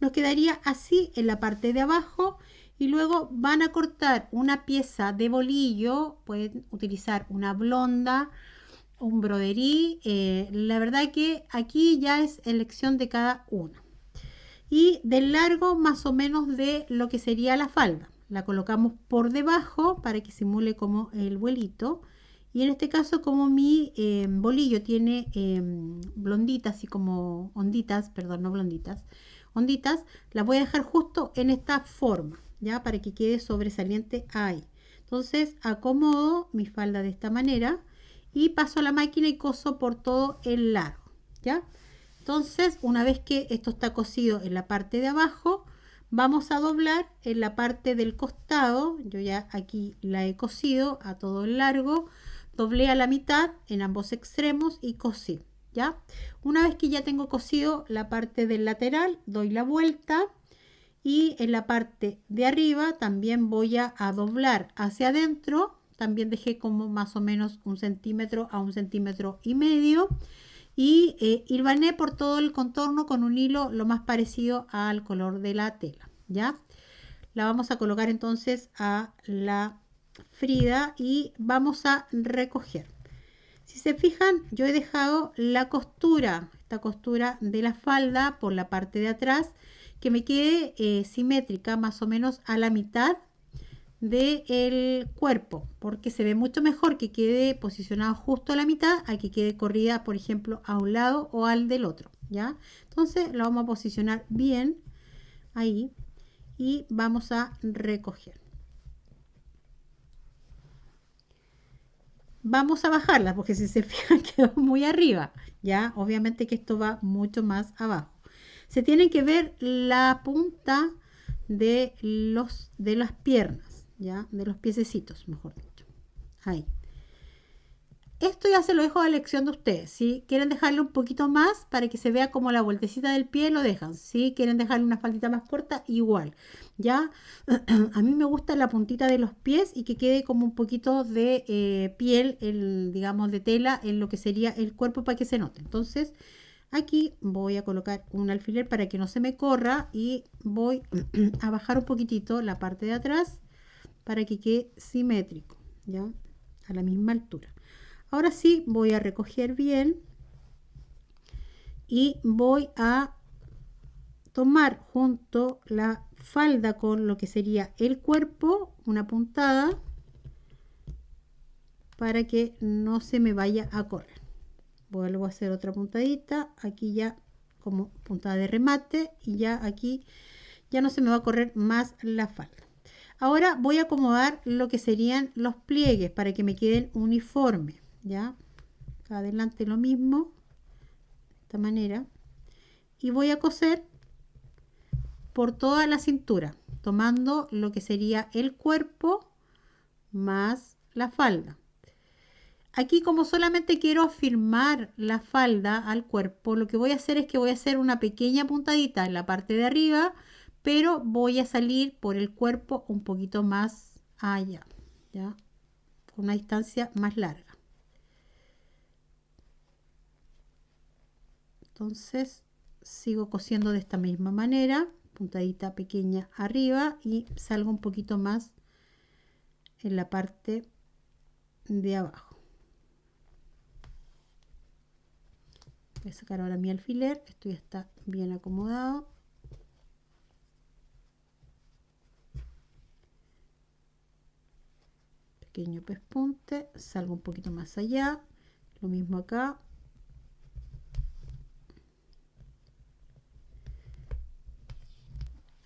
Nos quedaría así en la parte de abajo. Y luego van a cortar una pieza de bolillo, pueden utilizar una blonda, un broderí, la verdad que aquí ya es elección de cada uno. Y del largo más o menos de lo que sería la falda. la colocamos por debajo para que simule como el vuelito. Y en este caso, como mi bolillo tiene blonditas, así como onditas, perdón, no blonditas, onditas, las voy a dejar justo en esta forma, ya, para que quede sobresaliente ahí. Entonces acomodo mi falda de esta manera y paso a la máquina y coso por todo el largo, ya. Entonces, una vez que esto está cosido en la parte de abajo, vamos a doblar en la parte del costado. Yo ya aquí la he cosido a todo el largo, doblé a la mitad en ambos extremos y cosí, ¿ya? Una vez que ya tengo cosido la parte del lateral, doy la vuelta y en la parte de arriba también voy a doblar hacia adentro. También dejé como más o menos 1 centímetro a 1,5 centímetros y hilvané por todo el contorno con un hilo lo más parecido al color de la tela, ¿ya? La vamos a colocar entonces a la Frida y vamos a recoger. Si se fijan, yo he dejado la costura, esta costura de la falda por la parte de atrás, que me quede simétrica, más o menos a la mitad del cuerpo, porque se ve mucho mejor que quede posicionado justo a la mitad a que quede corrida, por ejemplo, a un lado o al del otro, ¿ya? Entonces lo vamos a posicionar bien ahí y vamos a recoger. Vamos a bajarla porque si se fijan quedó muy arriba, ya, obviamente que esto va mucho más abajo. Se tienen que ver la punta de las piernas, ya, de los piececitos, mejor dicho. Ahí. Esto ya se lo dejo a elección de ustedes. Si quieren dejarle un poquito más para que se vea como la vueltecita del pie, lo dejan. Si quieren dejarle una faldita más corta, igual. Ya, a mí me gusta la puntita de los pies y que quede como un poquito de piel, digamos de tela, en lo que sería el cuerpo para que se note. Entonces, aquí voy a colocar un alfiler para que no se me corra y voy a bajar un poquitito la parte de atrás para que quede simétrico, ya, a la misma altura. Ahora sí voy a recoger bien y voy a tomar junto la falda con lo que sería el cuerpo, una puntada para que no se me vaya a correr. Vuelvo a hacer otra puntadita, aquí ya como puntada de remate y ya aquí ya no se me va a correr más la falda. Ahora voy a acomodar lo que serían los pliegues para que me queden uniformes. Ya, acá adelante lo mismo, de esta manera, y voy a coser por toda la cintura, tomando lo que sería el cuerpo más la falda. Aquí, como solamente quiero afirmar la falda al cuerpo, lo que voy a hacer es que voy a hacer una pequeña puntadita en la parte de arriba, pero voy a salir por el cuerpo un poquito más allá, ya, con una distancia más larga. Entonces sigo cosiendo de esta misma manera, puntadita pequeña arriba y salgo un poquito más en la parte de abajo. Voy a sacar ahora mi alfiler, esto ya está bien acomodado. Pequeño pespunte, salgo un poquito más allá, lo mismo acá.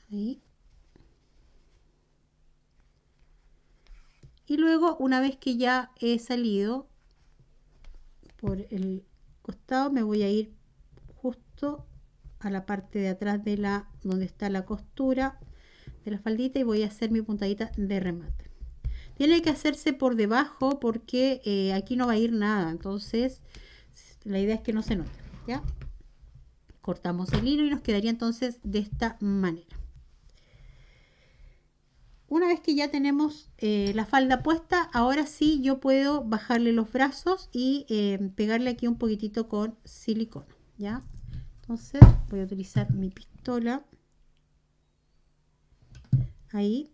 Ahí. Y luego, una vez que ya he salido por el costado, me voy a ir justo a la parte de atrás de donde está la costura de la faldita y voy a hacer mi puntadita de remate. Tiene que hacerse por debajo porque aquí no va a ir nada, entonces la idea es que no se note, ¿ya? Cortamos el hilo y nos quedaría entonces de esta manera. Una vez que ya tenemos la falda puesta, ahora sí yo puedo bajarle los brazos y pegarle aquí un poquitito con silicona, ¿ya? Entonces voy a utilizar mi pistola. Ahí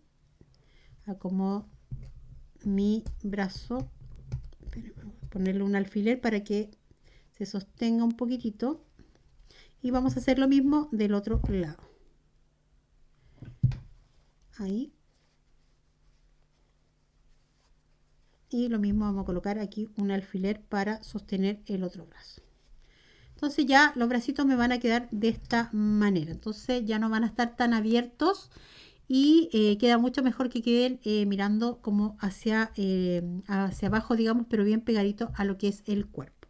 acomodo mi brazo. Voy a ponerle un alfiler para que se sostenga un poquitito. Y vamos a hacer lo mismo del otro lado. Ahí. y lo mismo vamos a colocar aquí un alfiler para sostener el otro brazo. Entonces ya los bracitos me van a quedar de esta manera, entonces ya no van a estar tan abiertos y queda mucho mejor que queden mirando como hacia abajo, digamos, pero bien pegadito a lo que es el cuerpo.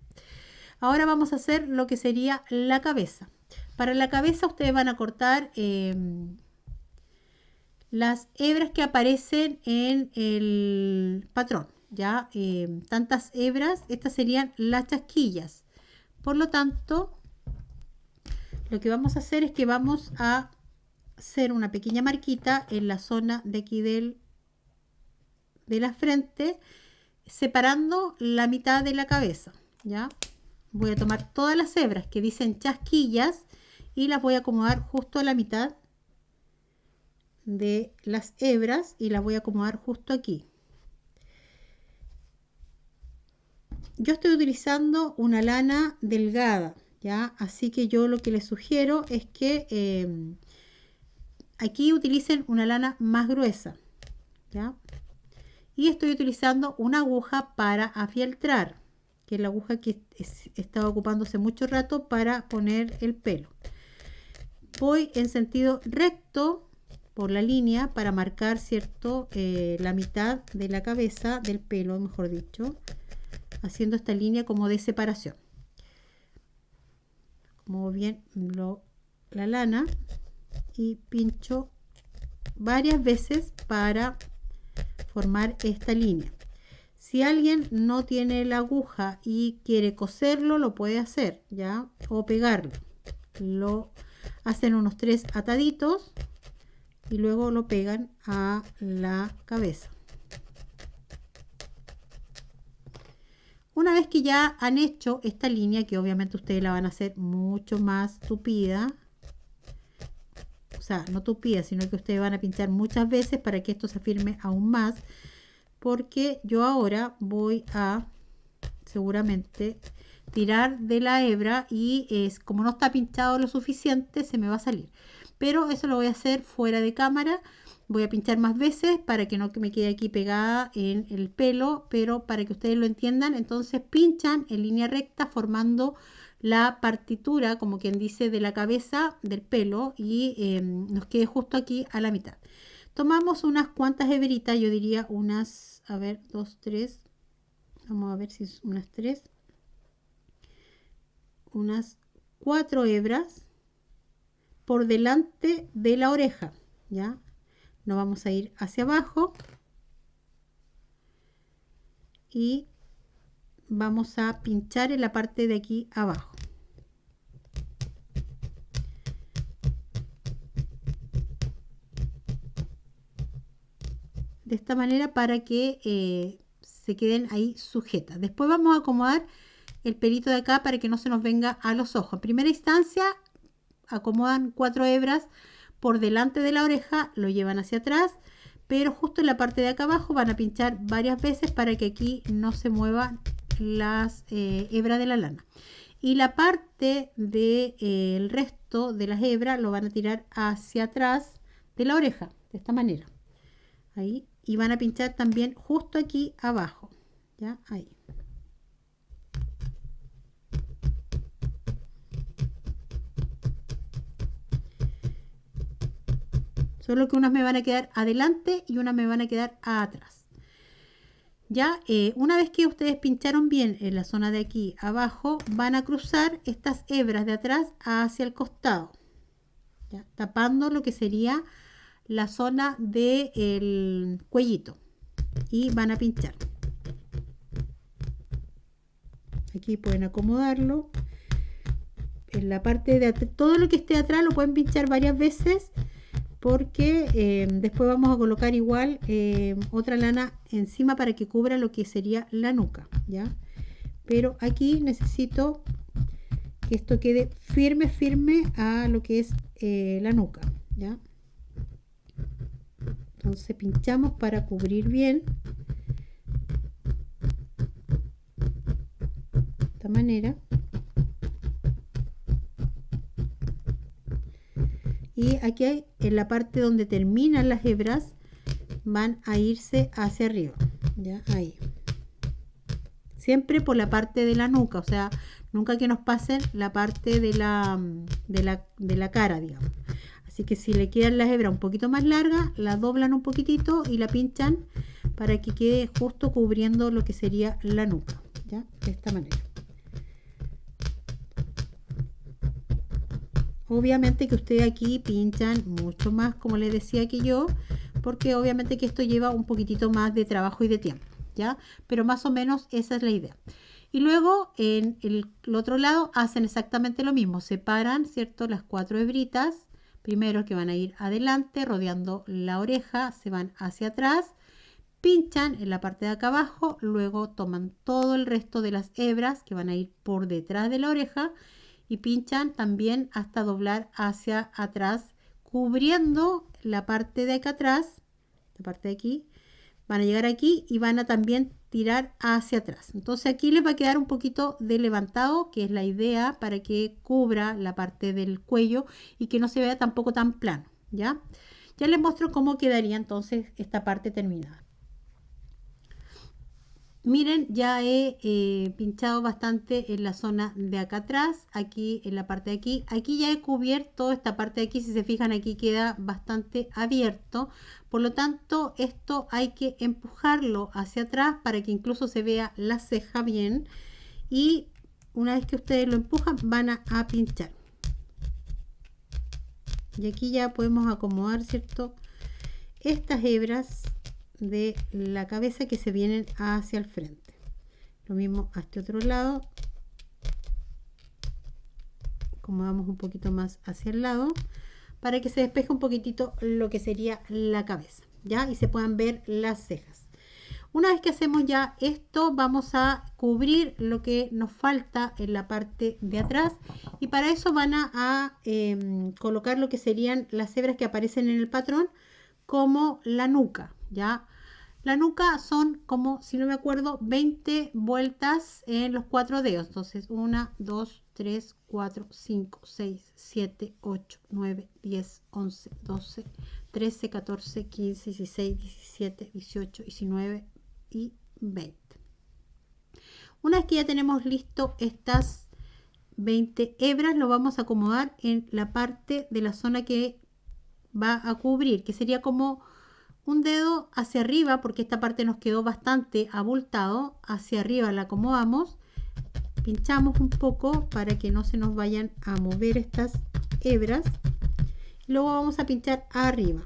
Ahora vamos a hacer lo que sería la cabeza. Para la cabeza ustedes van a cortar las hebras que aparecen en el patrón, ya tantas hebras, estas serían las chasquillas. Por lo tanto, lo que vamos a hacer es que vamos a hacer una pequeña marquita en la zona de aquí de la frente, separando la mitad de la cabeza, ¿ya? Voy a tomar todas las hebras que dicen chasquillas y las voy a acomodar justo a la mitad de las hebras y las voy a acomodar justo aquí. Yo estoy utilizando una lana delgada, ¿ya? Así que yo lo que les sugiero es que aquí utilicen una lana más gruesa, ¿ya? Y estoy utilizando una aguja para afieltrar, que es la aguja que estaba ocupándose mucho rato para poner el pelo. Voy en sentido recto por la línea para marcar, ¿cierto? La mitad de la cabeza, del pelo, mejor dicho, haciendo esta línea como de separación. Como bien la lana y pincho varias veces para formar esta línea. Si alguien no tiene la aguja y quiere coserlo, lo puede hacer, ¿ya? O pegarlo. Lo hacen unos 3 ataditos y luego lo pegan a la cabeza. Una vez que ya han hecho esta línea, que obviamente ustedes la van a hacer mucho más tupida, o sea, no tupida, sino que ustedes van a pinchar muchas veces para que esto se afirme aún más, porque yo ahora voy a seguramente tirar de la hebra y como no está pinchado lo suficiente, se me va a salir. Pero eso lo voy a hacer fuera de cámara. Voy a pinchar más veces para que no me quede aquí pegada en el pelo, pero para que ustedes lo entiendan, entonces pinchan en línea recta formando la partitura, como quien dice, de la cabeza del pelo y nos quede justo aquí a la mitad. Tomamos unas cuantas hebritas, yo diría unas, a ver, 2, 3, vamos a ver si es unas 3, unas 4 hebras por delante de la oreja, ¿ya? Nos vamos a ir hacia abajo y vamos a pinchar en la parte de aquí abajo. De esta manera para que se queden ahí sujetas. Después vamos a acomodar el pelito de acá para que no se nos venga a los ojos. En primera instancia acomodan 4 hebras por delante de la oreja, lo llevan hacia atrás, pero justo en la parte de acá abajo van a pinchar varias veces para que aquí no se muevan las hebras de la lana. Y la parte del resto de las hebras lo van a tirar hacia atrás de la oreja, de esta manera. Ahí. Y van a pinchar también justo aquí abajo, ¿ya? Ahí. Solo que unas me van a quedar adelante y unas me van a quedar atrás. Ya, una vez que ustedes pincharon bien en la zona de aquí abajo, van a cruzar estas hebras de atrás hacia el costado, ¿ya? Tapando lo que sería la zona del cuellito y van a pinchar. Aquí pueden acomodarlo. En la parte de atrás, todo lo que esté atrás lo pueden pinchar varias veces, porque después vamos a colocar igual otra lana encima para que cubra lo que sería la nuca, ¿ya? Pero aquí necesito que esto quede firme a lo que es la nuca, ¿ya? Entonces pinchamos para cubrir bien de esta manera. Y aquí hay, en la parte donde terminan las hebras van a irse hacia arriba, ya ahí. siempre por la parte de la nuca, o sea, nunca que nos pasen la parte de la cara, digamos. Así que si le quedan las hebras un poquito más largas, la doblan un poquitito y la pinchan para que quede justo cubriendo lo que sería la nuca, ¿ya? De esta manera. Obviamente que ustedes aquí pinchan mucho más, como les decía que yo, porque obviamente que esto lleva un poquitito más de trabajo y de tiempo, ¿ya? Pero más o menos esa es la idea. Y luego en el otro lado hacen exactamente lo mismo, separan, ¿cierto? Las 4 hebritas, primero que van a ir adelante, rodeando la oreja, se van hacia atrás, pinchan en la parte de acá abajo, luego toman todo el resto de las hebras que van a ir por detrás de la oreja y pinchan también hasta doblar hacia atrás, cubriendo la parte de acá atrás, la parte de aquí. Van a llegar aquí y van a también tirar hacia atrás. Entonces aquí les va a quedar un poquito de levantado, que es la idea para que cubra la parte del cuello y que no se vea tampoco tan plano, ¿ya? Ya les muestro cómo quedaría entonces esta parte terminada. Miren, ya he pinchado bastante en la zona de acá atrás, aquí en la parte de aquí. Aquí ya he cubierto esta parte de aquí, si se fijan aquí queda bastante abierto. Por lo tanto, esto hay que empujarlo hacia atrás para que incluso se vea la ceja bien. Y una vez que ustedes lo empujan, van a pinchar. Y aquí ya podemos acomodar, ¿cierto? Estas hebras de la cabeza que se vienen hacia el frente. Lo mismo a este otro lado. Acomodamos un poquito más hacia el lado para que se despeje un poquitito lo que sería la cabeza, ¿ya? Y se puedan ver las cejas. Una vez que hacemos ya esto, vamos a cubrir lo que nos falta en la parte de atrás y para eso van a colocar lo que serían las hebras que aparecen en el patrón como la nuca, ¿ya? La nuca son como, si no me acuerdo, 20 vueltas en los 4 dedos. Entonces, 1, 2, 3, 4, 5, 6, 7, 8, 9, 10, 11, 12, 13, 14, 15, 16, 17, 18, 19 y 20. Una vez que ya tenemos listo estas 20 hebras, lo vamos a acomodar en la parte de la zona que va a cubrir, que sería como un dedo hacia arriba, porque esta parte nos quedó bastante abultado. Hacia arriba la acomodamos, pinchamos un poco para que no se nos vayan a mover estas hebras. Luego vamos a pinchar arriba.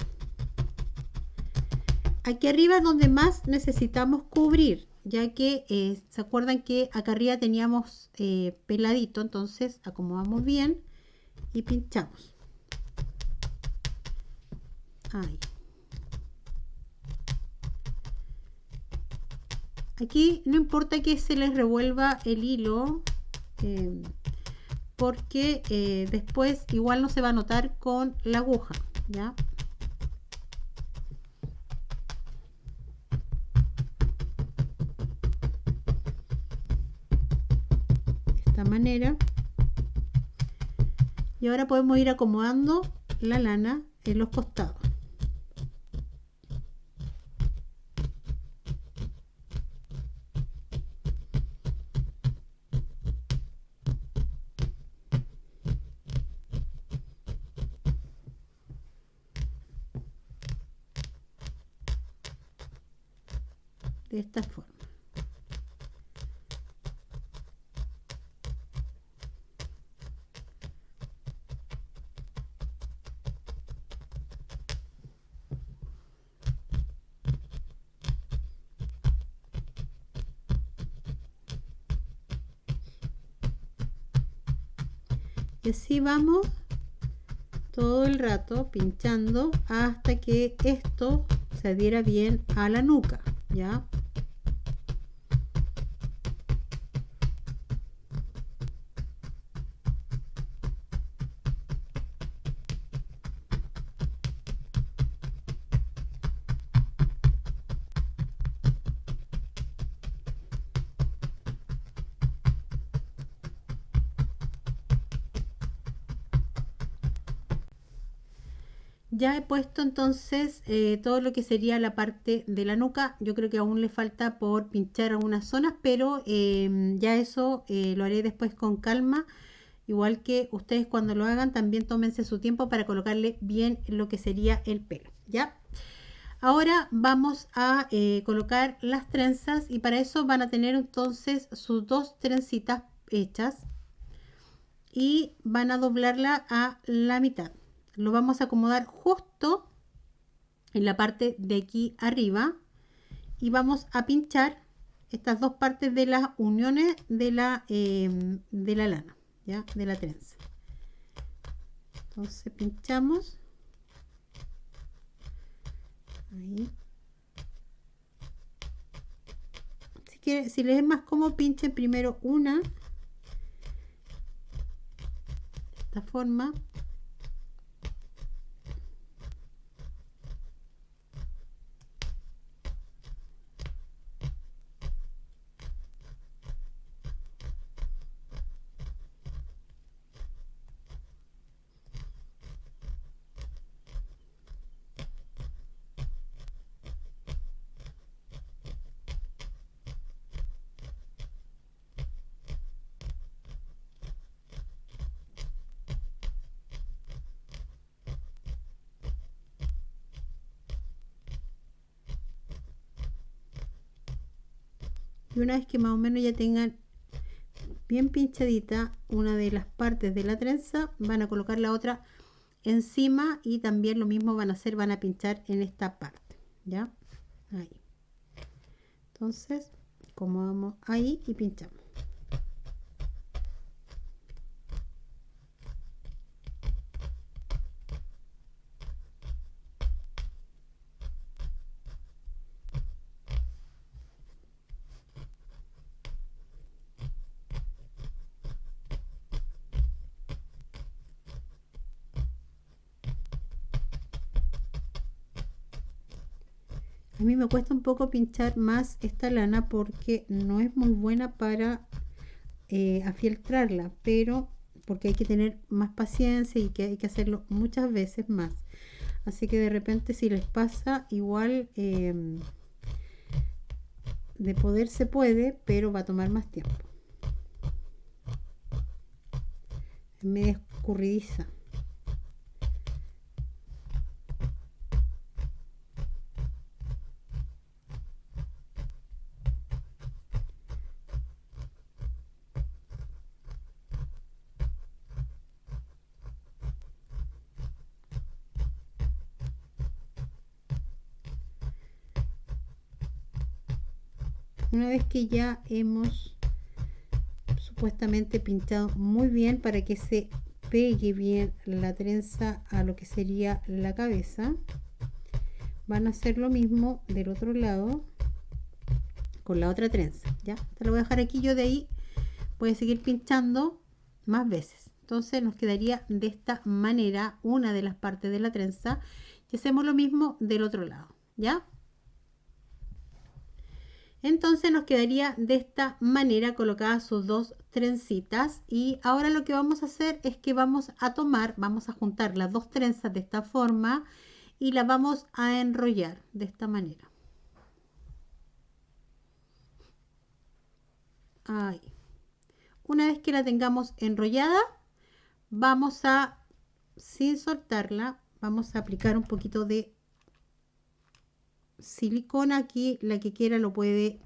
Aquí arriba es donde más necesitamos cubrir, ya que se acuerdan que acá arriba teníamos peladito, entonces acomodamos bien y pinchamos. Ahí. Aquí no importa que se les revuelva el hilo, porque después igual no se va a notar con la aguja, ¿ya? De esta manera. Y ahora podemos ir acomodando la lana en los costados. De esta forma. Y así vamos todo el rato pinchando hasta que esto se adhiera bien a la nuca, ¿ya? Ya he puesto entonces todo lo que sería la parte de la nuca. Yo creo que aún le falta por pinchar algunas zonas, pero ya eso lo haré después con calma. Igual que ustedes cuando lo hagan, también tómense su tiempo para colocarle bien lo que sería el pelo, ¿ya? Ahora vamos a colocar las trenzas y para eso van a tener entonces sus dos trencitas hechas y van a doblarla a la mitad. Lo vamos a acomodar justo en la parte de aquí arriba y vamos a pinchar estas dos partes de las uniones de la lana, ¿ya? De la trenza. Entonces pinchamos ahí. Si les es más cómodo, pinchen primero una de esta forma. Y una vez que más o menos ya tengan bien pinchadita una de las partes de la trenza, van a colocar la otra encima y también lo mismo van a hacer, van a pinchar en esta parte, ¿ya? Ahí. Entonces, acomodamos ahí y pinchamos. A mí me cuesta un poco pinchar más esta lana porque no es muy buena para afieltrarla, pero porque hay que tener más paciencia y que hay que hacerlo muchas veces más. Así que de repente si les pasa, igual de poder se puede, pero va a tomar más tiempo. Es media escurridiza. Una vez que ya hemos supuestamente pinchado muy bien para que se pegue bien la trenza a lo que sería la cabeza, van a hacer lo mismo del otro lado con la otra trenza, ya te lo voy a dejar aquí. Yo de ahí voy a seguir pinchando más veces. Entonces nos quedaría de esta manera una de las partes de la trenza y hacemos lo mismo del otro lado, ya. Entonces nos quedaría de esta manera colocadas sus dos trencitas y ahora lo que vamos a hacer es que vamos a juntar las dos trenzas de esta forma y las vamos a enrollar de esta manera. Ahí. Una vez que la tengamos enrollada, vamos a, sin soltarla, vamos a aplicar un poquito de silicona. Aquí la que quiera lo puede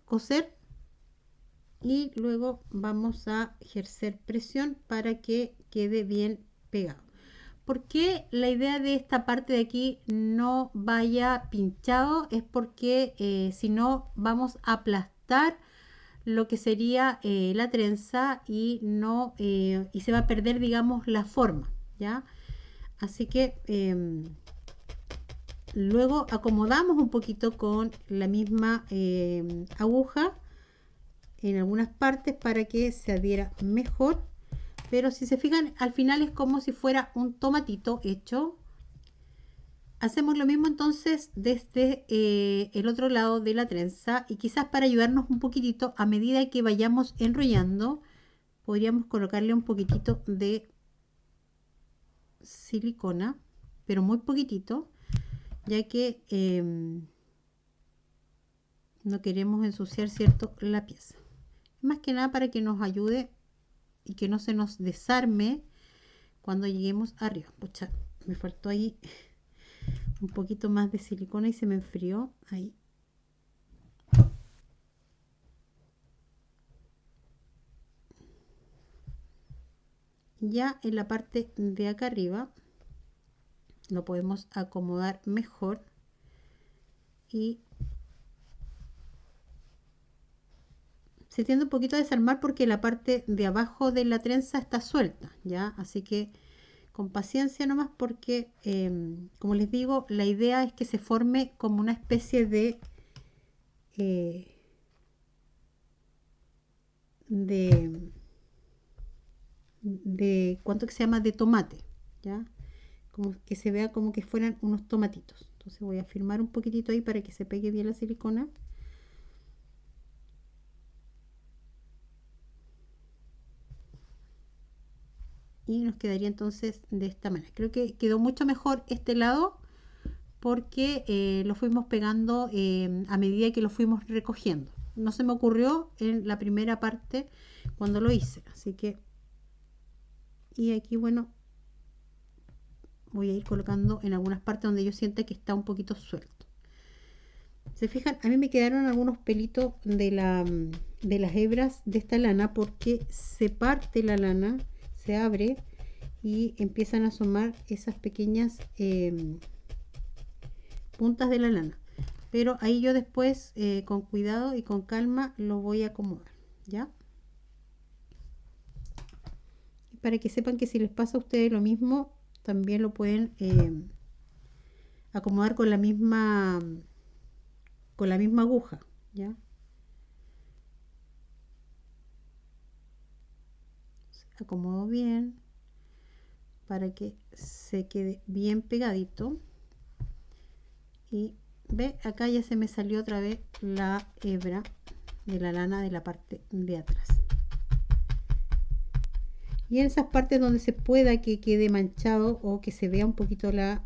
coser, y luego vamos a ejercer presión para que quede bien pegado. Porque la idea de esta parte de aquí no vaya pinchado es porque si no vamos a aplastar lo que sería la trenza y no y se va a perder, digamos, la forma, ¿ya? Así que luego acomodamos un poquito con la misma aguja en algunas partes para que se adhiera mejor, pero si se fijan al final es como si fuera un tomatito hecho. Hacemos lo mismo entonces desde el otro lado de la trenza y quizás para ayudarnos un poquitito a medida que vayamos enrollando podríamos colocarle un poquitito de silicona, pero muy poquitito, ya que no queremos ensuciar, ¿cierto?, la pieza. Más que nada para que nos ayude y que no se nos desarme cuando lleguemos arriba. Pucha, me faltó ahí un poquito más de silicona y se me enfrió ahí. Ya en la parte de acá arriba lo podemos acomodar mejor y se tiende un poquito a desarmar porque la parte de abajo de la trenza está suelta, ¿ya? Así que con paciencia nomás porque, como les digo, la idea es que se forme como una especie eh, de, ¿cuánto que se llama? De tomate, ¿ya? Como que se vea como que fueran unos tomatitos. Entonces voy a firmar un poquitito ahí para que se pegue bien la silicona. Y nos quedaría entonces de esta manera. Creo que quedó mucho mejor este lado porque lo fuimos pegando a medida que lo fuimos recogiendo. No se me ocurrió en la primera parte cuando lo hice, así que, y aquí, bueno, voy a ir colocando en algunas partes donde yo sienta que está un poquito suelto. Se fijan, a mí me quedaron algunos pelitos de las hebras de esta lana porque se parte la lana, se abre y empiezan a asomar esas pequeñas puntas de la lana. Pero ahí yo después con cuidado y con calma lo voy a acomodar, ¿ya? Para que sepan que si les pasa a ustedes lo mismo, también lo pueden acomodar con la misma aguja, ¿ya? Acomodo bien para que se quede bien pegadito. Y ve, acá ya se me salió otra vez la hebra de la lana de la parte de atrás. Y en esas partes donde se pueda que quede manchado o que se vea un poquito la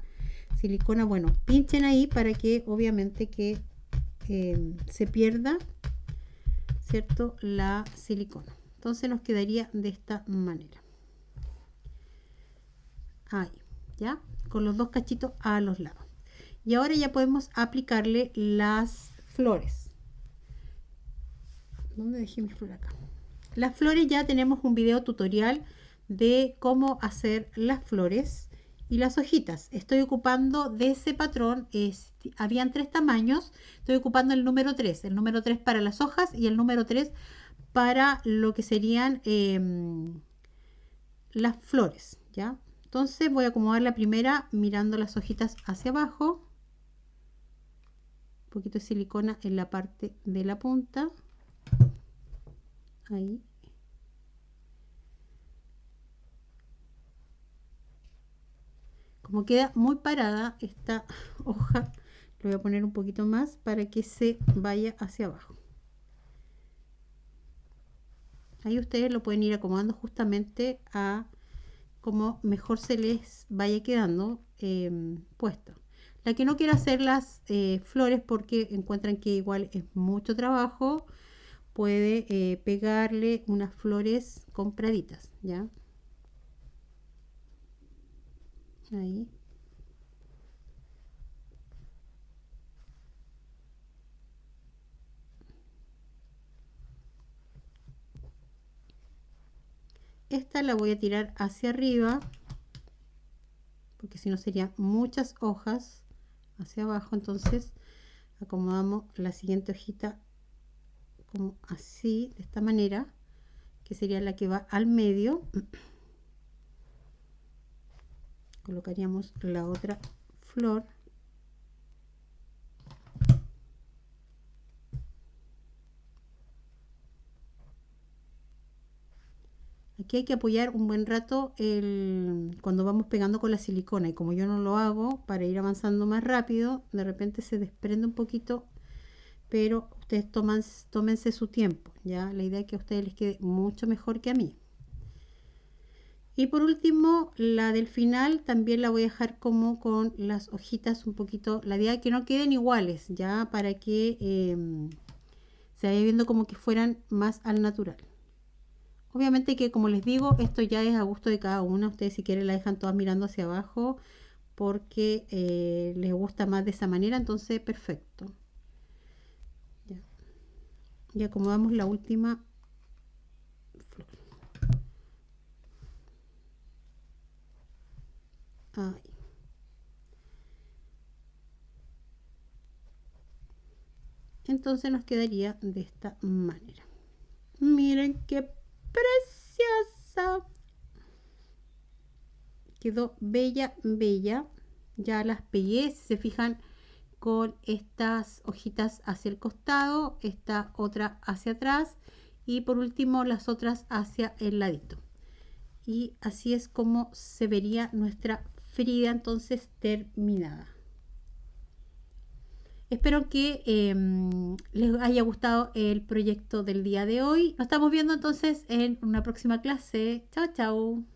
silicona, bueno, pinchen ahí para que obviamente que se pierda, ¿cierto?, la silicona. Entonces nos quedaría de esta manera. Ahí, ¿ya? Con los dos cachitos a los lados. Y ahora ya podemos aplicarle las flores. ¿Dónde dejé mis flores? Acá. Las flores ya tenemos un video tutorial de cómo hacer las flores y las hojitas. Estoy ocupando de ese patrón, habían 3 tamaños, estoy ocupando el número 3. El número 3 para las hojas y el número 3 para lo que serían las flores, ¿ya? Entonces voy a acomodar la primera mirando las hojitas hacia abajo. Un poquito de silicona en la parte de la punta. Ahí. Como queda muy parada esta hoja, le voy a poner un poquito más para que se vaya hacia abajo. Ahí ustedes lo pueden ir acomodando justamente a como mejor se les vaya quedando puesto. La que no quiere hacer las flores porque encuentran que igual es mucho trabajo, puede pegarle unas flores compraditas, ¿ya? Ahí. Esta la voy a tirar hacia arriba porque si no serían muchas hojas hacia abajo. Entonces acomodamos la siguiente hojita como así, de esta manera, que sería la que va al medio. Colocaríamos la otra flor. Aquí hay que apoyar un buen rato cuando vamos pegando con la silicona, y como yo no lo hago para ir avanzando más rápido, de repente se desprende un poquito, pero ustedes tómense su tiempo, ¿ya? La idea es que a ustedes les quede mucho mejor que a mí. Y por último, la del final también la voy a dejar como con las hojitas un poquito ladeadas, que no queden iguales, ya para que se vaya viendo como que fueran más al natural. Obviamente que, como les digo, esto ya es a gusto de cada una. Ustedes si quieren la dejan todas mirando hacia abajo porque les gusta más de esa manera, entonces perfecto. Ya, y acomodamos la última flor. Ahí. Entonces nos quedaría de esta manera. Miren qué preciosa. Quedó bella, bella. Ya las pegué, si se fijan, con estas hojitas hacia el costado, esta otra hacia atrás y por último las otras hacia el ladito. Y así es como se vería nuestra Frida entonces terminada. Espero que les haya gustado el proyecto del día de hoy. Nos estamos viendo entonces en una próxima clase. Chao, chao.